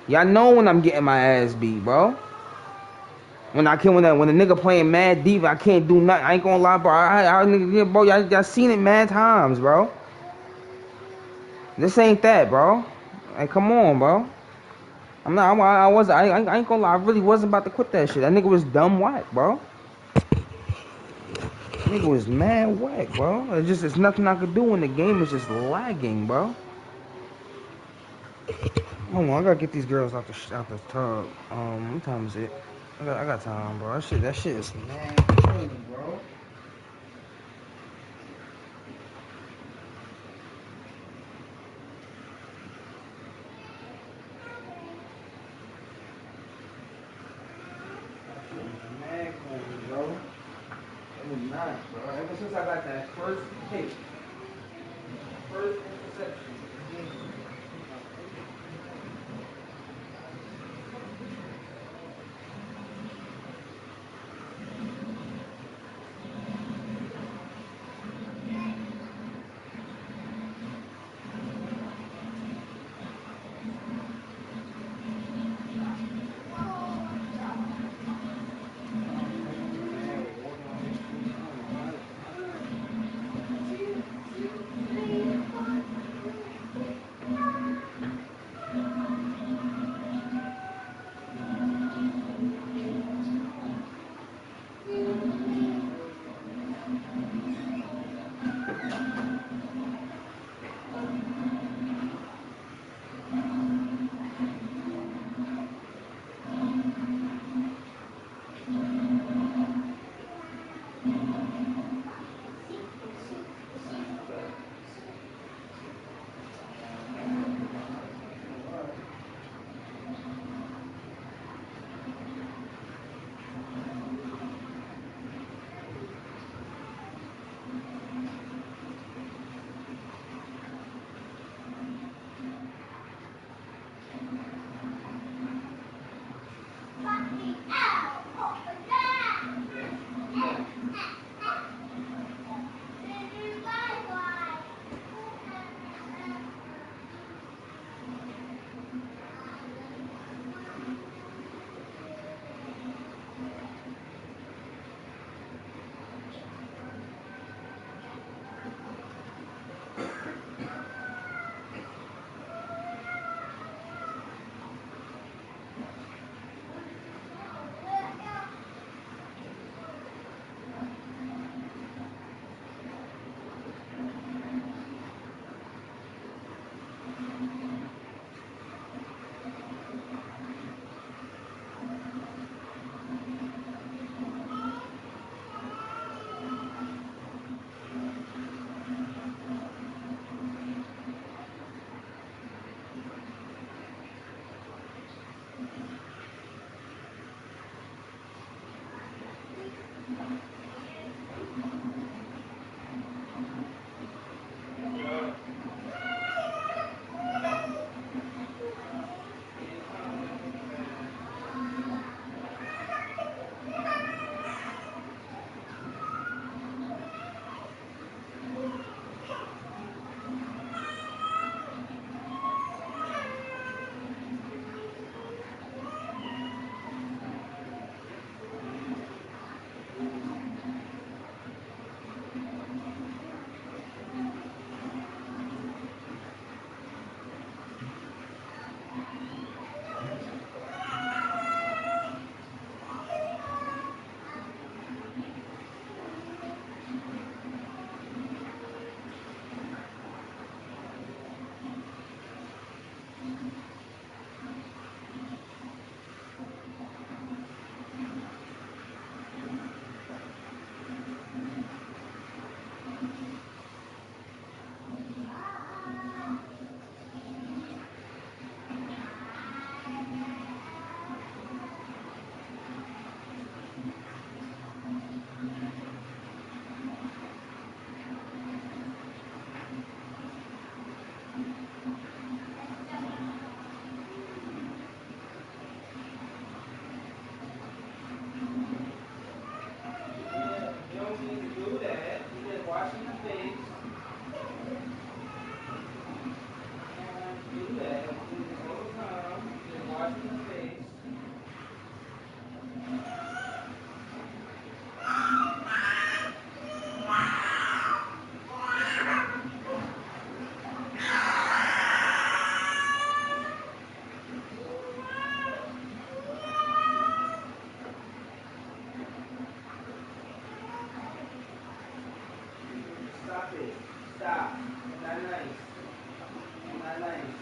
Y'all know when I'm getting my ass beat, bro. When a nigga playing mad deep, I can't do nothing. I ain't gonna lie, bro. Bro, y'all seen it mad times, bro. This ain't that, bro. Like, come on, bro. I ain't gonna lie. I really wasn't about to quit that shit. That nigga was dumb whack, bro. Nigga was mad whack, bro. It's nothing I could do when the game is just lagging, bro. Hold on, I gotta get these girls out the tub. What time is it? I got time, bro. That shit is mad clean, bro. That shit is mad clean, bro. It was not, bro. Ever since I got that first pick, first interception, the game was mad water on his feet. I don't know how to. You don't need to do that. You're just washing your face. You don't have to do that. You do this all the time. You're just washing your face. Stop it. Stop. You're not nice. You're not nice.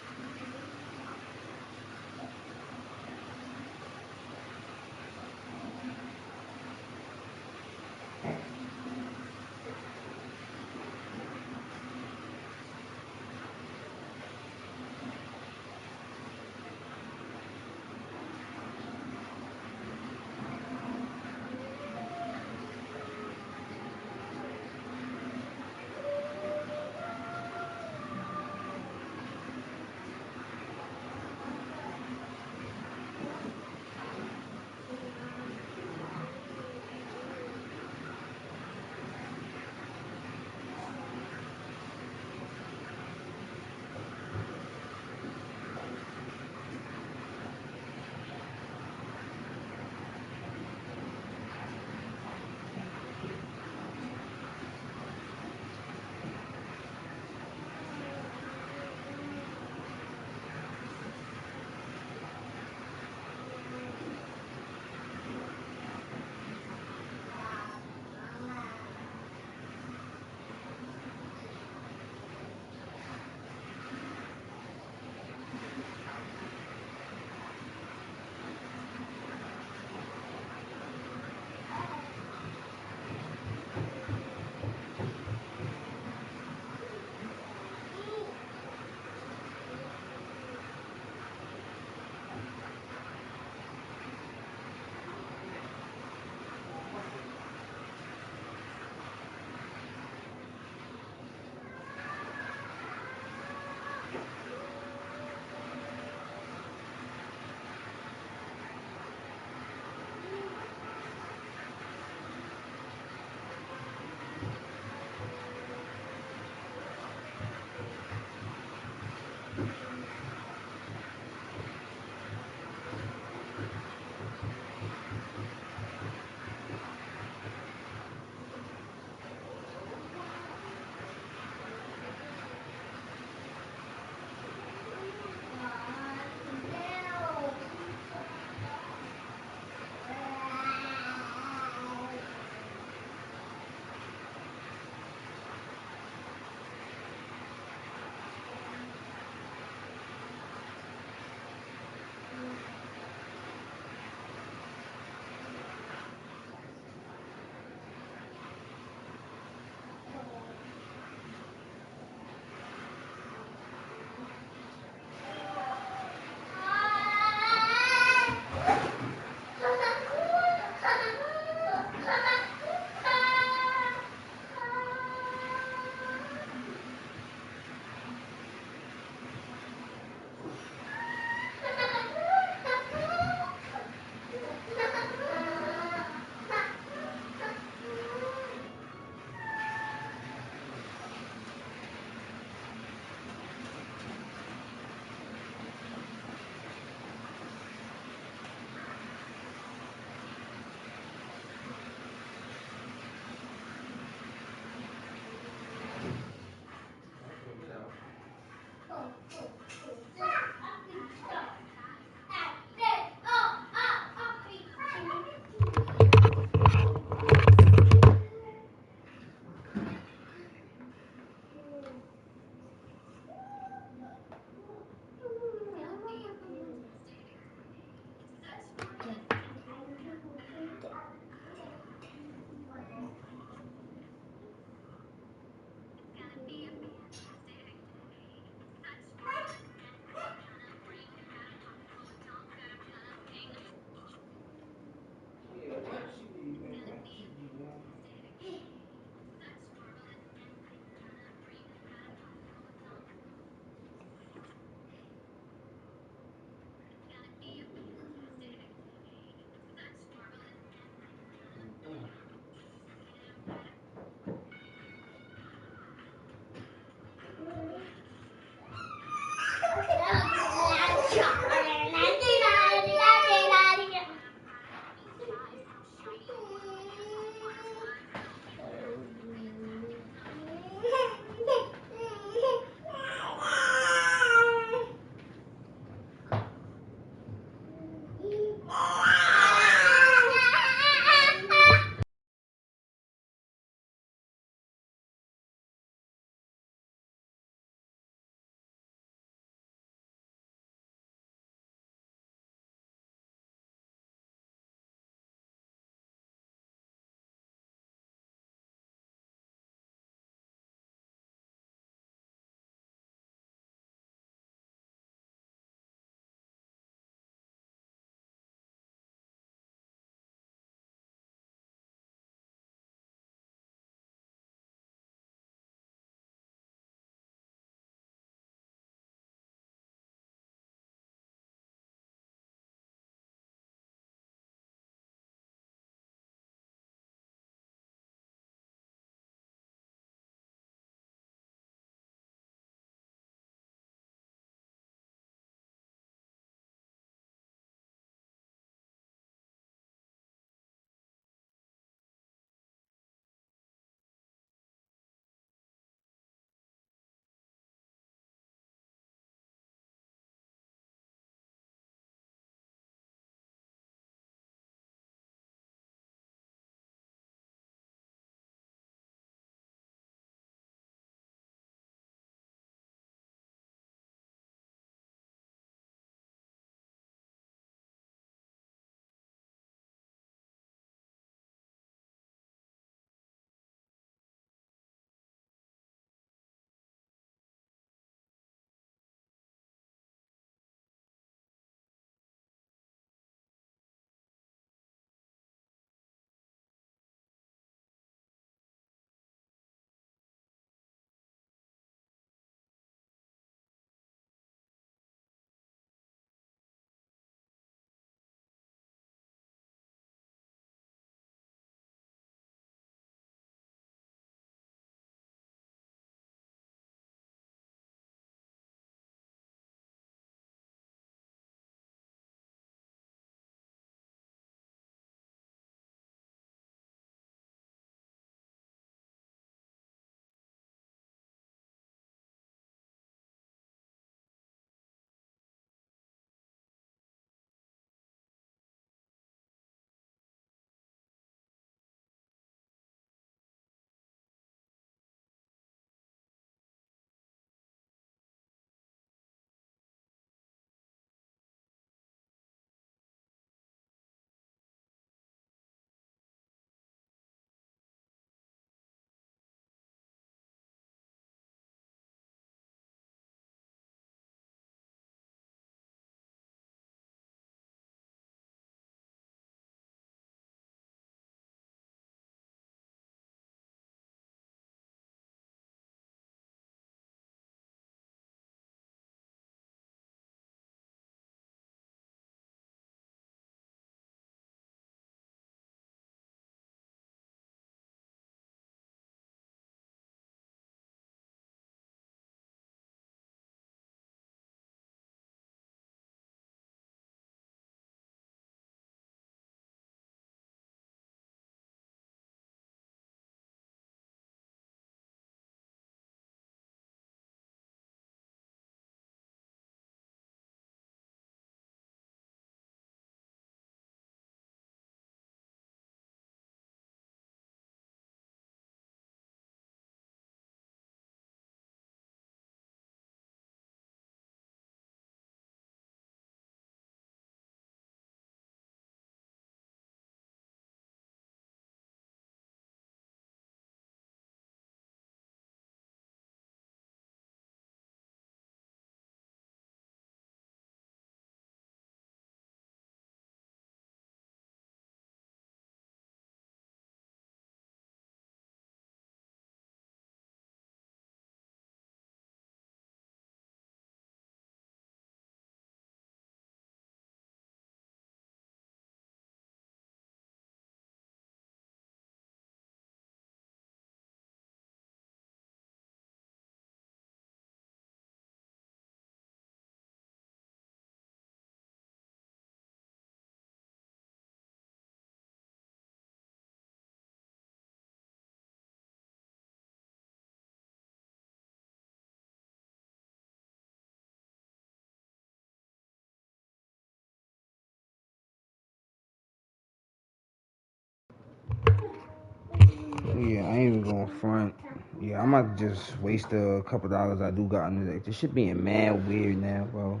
on front. Yeah, I might just waste a couple dollars I do got on this. This shit being mad weird now, bro.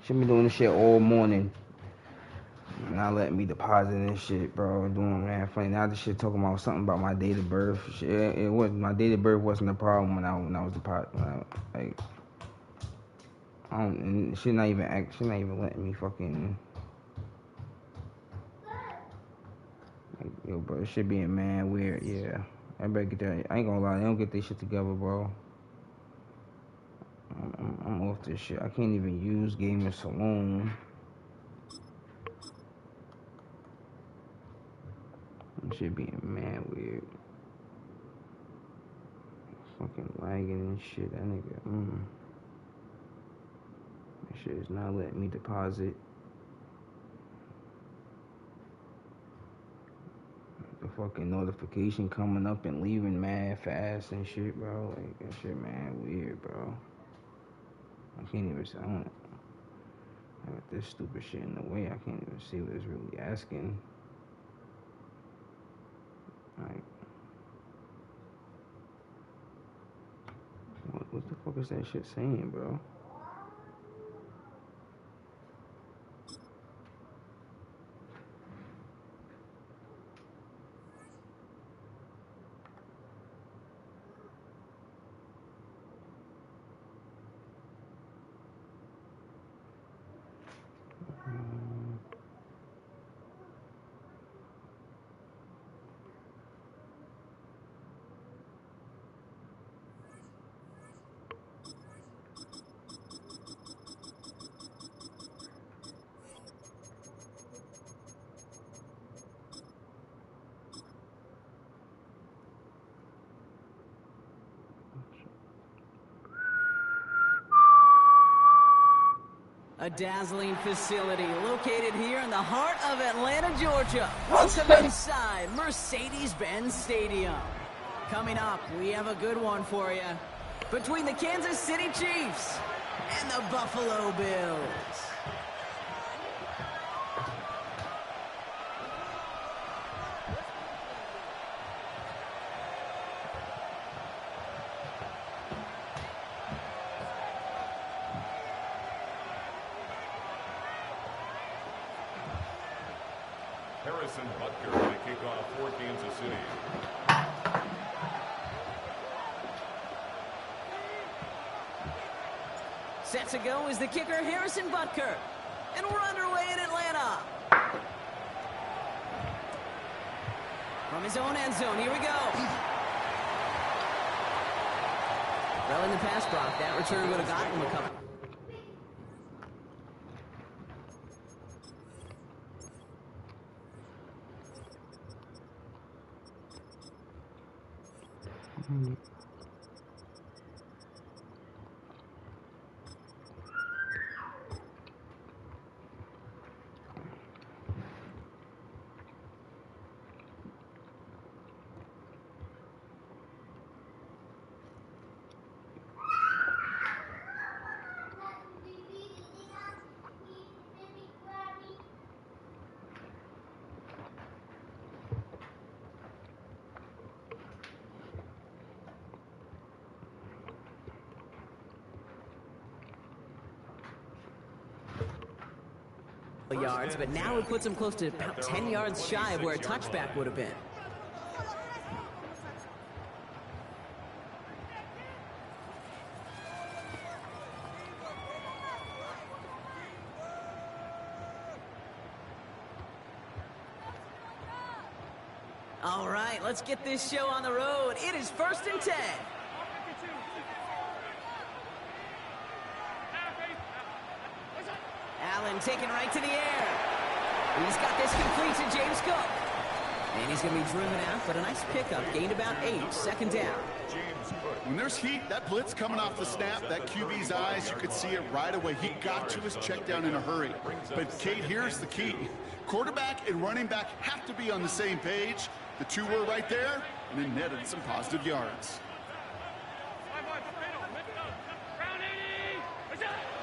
Should be doing this shit all morning. Not letting me deposit this shit, bro. Doing man funny. Now this shit talking about something about my date of birth. Shit, it wasn't my date of birth wasn't a problem when I was depositing. Like I don't. She not even letting me fucking. Like, yo, bro, this shit being mad weird. Yeah, I better get that. I ain't gonna lie, they don't get this shit together, bro. I'm off this shit. I can't even use Gaming Saloon. This shit being mad weird. Fucking lagging and shit. That nigga. That shit is not letting me deposit. The fucking notification coming up and leaving mad fast and shit, bro. Like, that shit mad weird, bro. I can't even say. I got this stupid shit in the way. I can't even see what it's really asking. Like, what the fuck is that shit saying, bro? A dazzling facility located here in the heart of Atlanta, Georgia. Welcome inside Mercedes-Benz Stadium. Coming up, we have a good one for you. Between the Kansas City Chiefs and the Buffalo Bills. Harrison Butker to kick off for Kansas City. Set to go is the kicker, Harrison Butker. And we're underway in Atlanta. From his own end zone, here we go. Well, in the pass block, that return would have gotten him a couple. Yards, but now it puts him close to about 10 yards shy of where a touchback would have been. All right, let's get this show on the road. It is 1st and 10. Allen taken right to the air. He's got this complete to James Cook. And he's going to be driven out, but a nice pickup. Gained about 8, 2nd down. When there's heat, that blitz coming off the snap, that QB's eyes, you could see it right away. He got to his check down in a hurry. But, Kate, here's the key. Quarterback and running back have to be on the same page. The two were right there, and then netted some positive yards.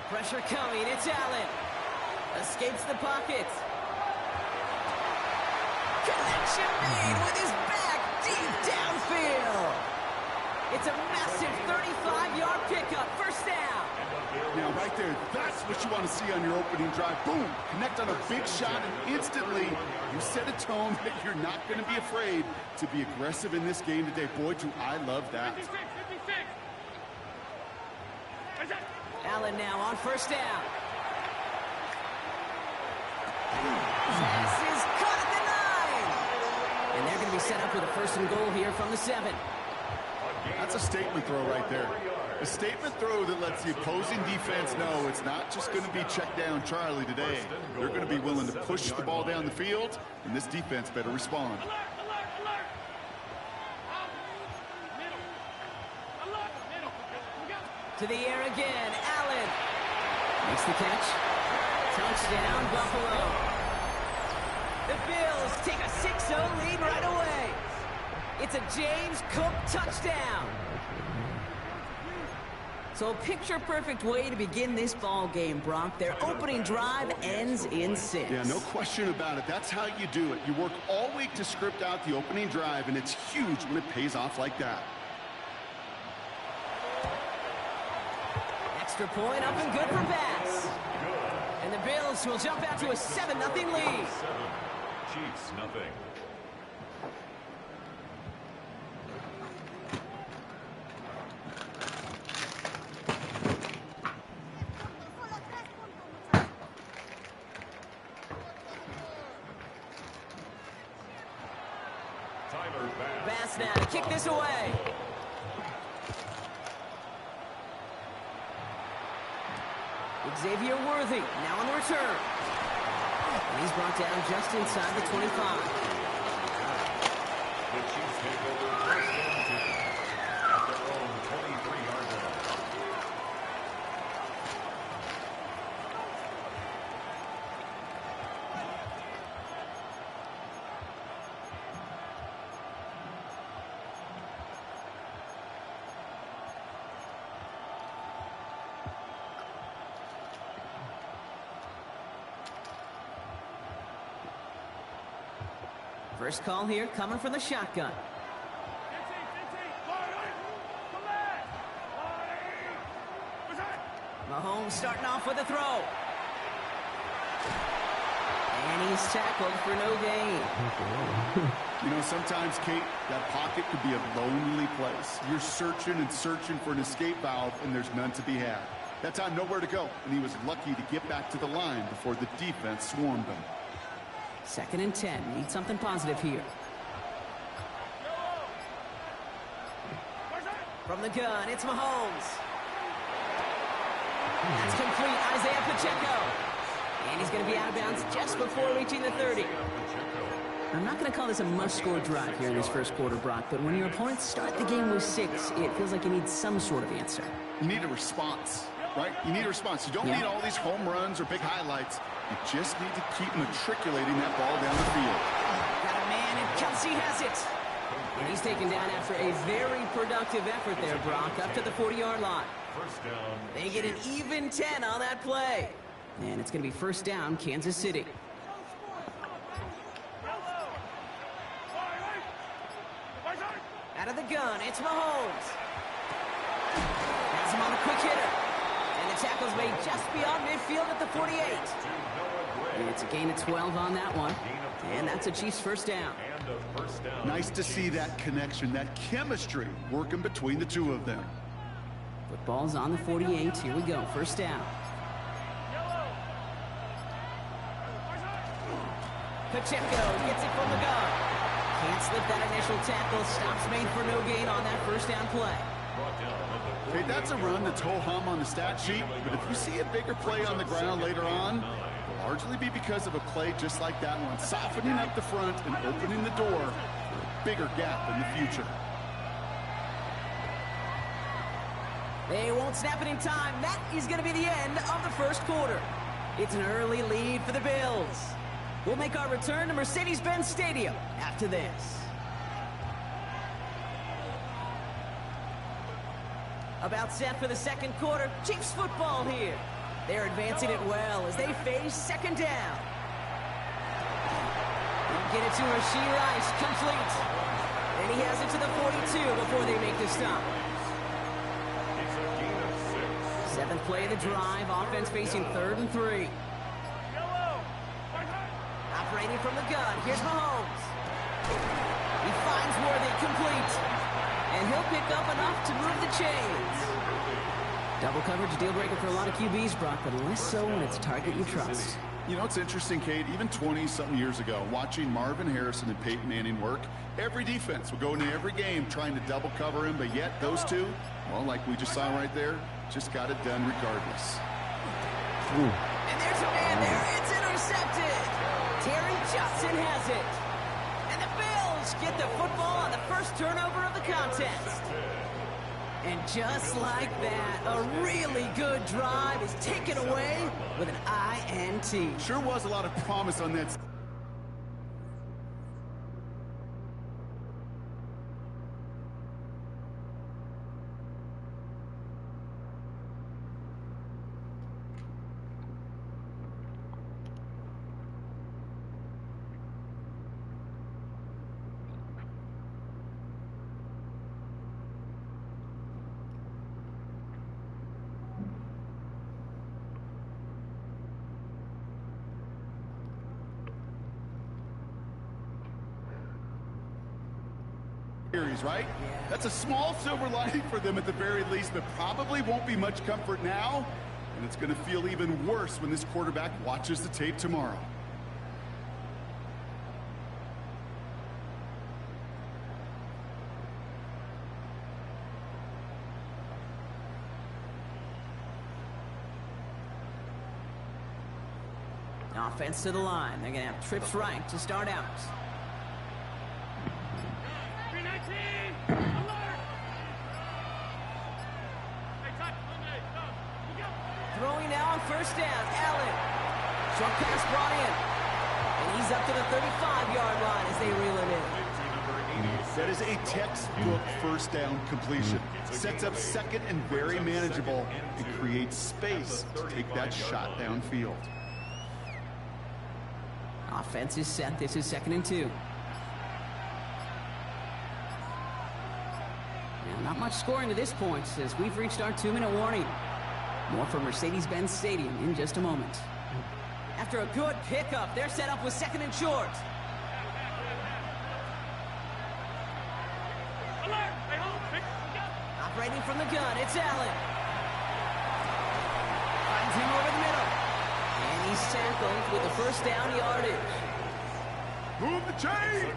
Pressure coming. It's Allen. Escapes the pocket. Connection made with his back. deep downfield. It's a massive 35-yard pickup, first down. Now, right there, that's what you want to see on your opening drive. Boom, connect on a big shot, and instantly you set a tone that you're not going to be afraid to be aggressive in this game today. Boy, do I love that. 56. Allen now on first down. Pass is caught at the 9. And they're going to be set up with a first and goal here from the 7. That's a statement throw right there. A statement throw that lets the opposing defense know it's not just going to be check down Charlie today. They're going to be willing to push the ball down the field, and this defense better respond. To the air again, Allen. Makes the catch. Touchdown, Buffalo. The Bills take a 6-0 lead right away. It's a James Cook touchdown. So a picture-perfect way to begin this ball game, Brock. Their opening drive ends in 6. Yeah, no question about it. That's how you do it. You work all week to script out the opening drive, and it's huge when it pays off like that. Extra point up and good for Bass. And the Bills will jump out to a 7-0 lead. 7, Chiefs nothing. Bass now to kick this away. Xavier Worthy now on the return. And he's brought down just inside the 25. The Chiefs take over first and 10 at their own 23-yard line. First call here coming from the shotgun. Mahomes starting off with a throw. And he's tackled for no gain. You know, sometimes, Kate, that pocket could be a lonely place. You're searching and searching for an escape valve, and there's none to be had. That time, nowhere to go, and he was lucky to get back to the line before the defense swarmed him. 2nd and 10. Need something positive here. From the gun, it's Mahomes. That's complete. Isaiah Pacheco. And he's going to be out of bounds just before reaching the 30. I'm not going to call this a must-score drive here in this first quarter, Brock, but when your opponents start the game with 6, it feels like you need some sort of answer. You need a response, right? You need a response. You don't need all these home runs or big highlights. You just need to keep matriculating that ball down the field. Got a man, and Kelsey has it. And he's taken down after a very productive effort there, Brock, up to the 40-yard line. First down. They get an even 10 on that play. And it's going to be first down, Kansas City. Out of the gun, it's Mahomes. Has him on a quick hitter. And the tackle's made just beyond midfield at the 48. And it's a gain of 12 on that one. And that's a Chiefs first down. Nice to see that connection, that chemistry working between the two of them. Football's on the 48. Here we go. First down. Pacheco gets it from the gun. Can't slip that initial tackle. Stops made for no gain on that first down play. Hey, that's a run that's ho-hum on the stat sheet, but if you see a bigger play on the ground later on, it'll largely be because of a play just like that one, softening up the front and opening the door for a bigger gap in the future. They won't snap it in time. That is going to be the end of the first quarter. It's an early lead for the Bills. We'll make our return to Mercedes-Benz Stadium after this. About set for the second quarter. Chiefs football here. They're advancing it well as they face second down. They'll get it to Rashee Rice, complete. And he has it to the 42 before they make the stop. It's a gain of 6. Seventh play of the drive. Offense facing 3rd and 3. Operating from the gun. Here's Mahomes. He finds Worthy complete. And he'll pick up enough to move the chains. Double coverage deal breaker for a lot of QBs, Brock, but less so when it's a target you trust. You know, it's interesting, Kate, even 20-something years ago, watching Marvin Harrison and Peyton Manning work, every defense would go into every game trying to double cover him, but yet those two, well, like we just saw right there, just got it done regardless. And there's a man there. It's intercepted. Terry Johnson has it. And the Bills get the football on the first turnover of the contest. And just like that, a really good drive is taken away with an INT. Sure was a lot of promise on that. Right? That's a small silver lining for them at the very least, but probably won't be much comfort now, and it's going to feel even worse when this quarterback watches the tape tomorrow. Offense to the line. They're going to have trips right to start out. Throwing now on first down, Allen. Short pass brought in. And he's up to the 35-yard line as they reel it in. That is a textbook first down completion. Sets up second and very manageable and creates space to take that shot downfield. Offense is set. This is 2nd and 2. Now, not much scoring to this point as we've reached our 2-minute warning. More from Mercedes-Benz Stadium in just a moment. After a good pickup, they're set up with 2nd and short. Operating from the gun, it's Allen. Finds him over the middle. And he's tackled with the first down yardage. Move the chains!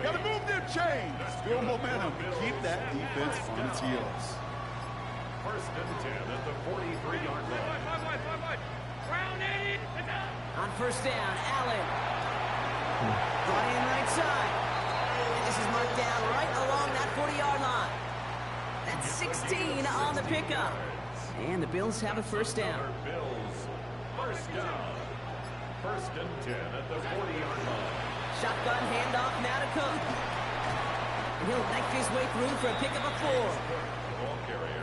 Gotta move them chains! Build momentum. Keep that defense on its heels. 1st and 10 at the 43-yard line. On first down, Allen. Brought in right side. And this is marked down right along that 40-yard line. That's 16 on the pickup. And the Bills have a first down. Bills, 1st down. 1st and 10 at the 40-yard line. Shotgun handoff now to Cook. And he'll knife his way through for a pickup of 4.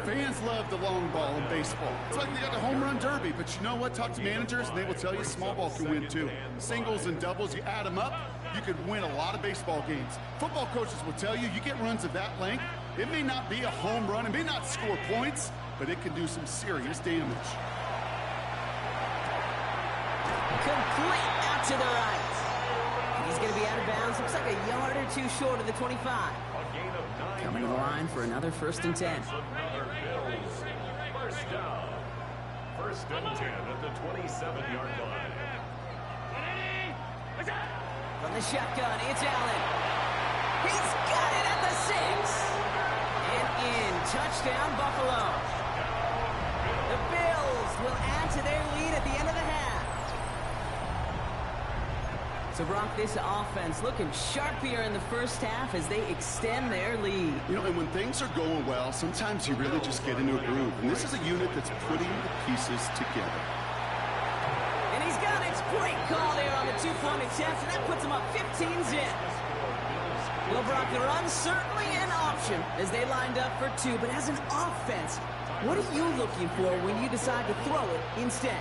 Fans love the long ball in baseball. It's like they got the home run derby, but you know what? Talk to managers, and they will tell you small ball can win too. Singles and doubles, you add them up, you could win a lot of baseball games. Football coaches will tell you, you get runs of that length, it may not be a home run, it may not score points, but it can do some serious damage. Complete out to the right. And he's going to be out of bounds. Looks like a yard or two short of the 25. Coming to the line for another 1st and 10. Another Bills. 1st down. 1st and 10 at the 27-yard line. From the shotgun, it's Allen. He's got it at the 6. And in. Touchdown, Buffalo. The Bills will add to their lead at the end of the half. So, Brock, this offense looking sharp here in the first half as they extend their lead. You know, and when things are going well, sometimes you really just get into a groove. And this is a unit that's putting the pieces together. And he's got it. Great call there on the 2-point attempt, and that puts him up 15-zip. Well, Brock, the run certainly an option as they lined up for 2. But as an offense, what are you looking for when you decide to throw it instead?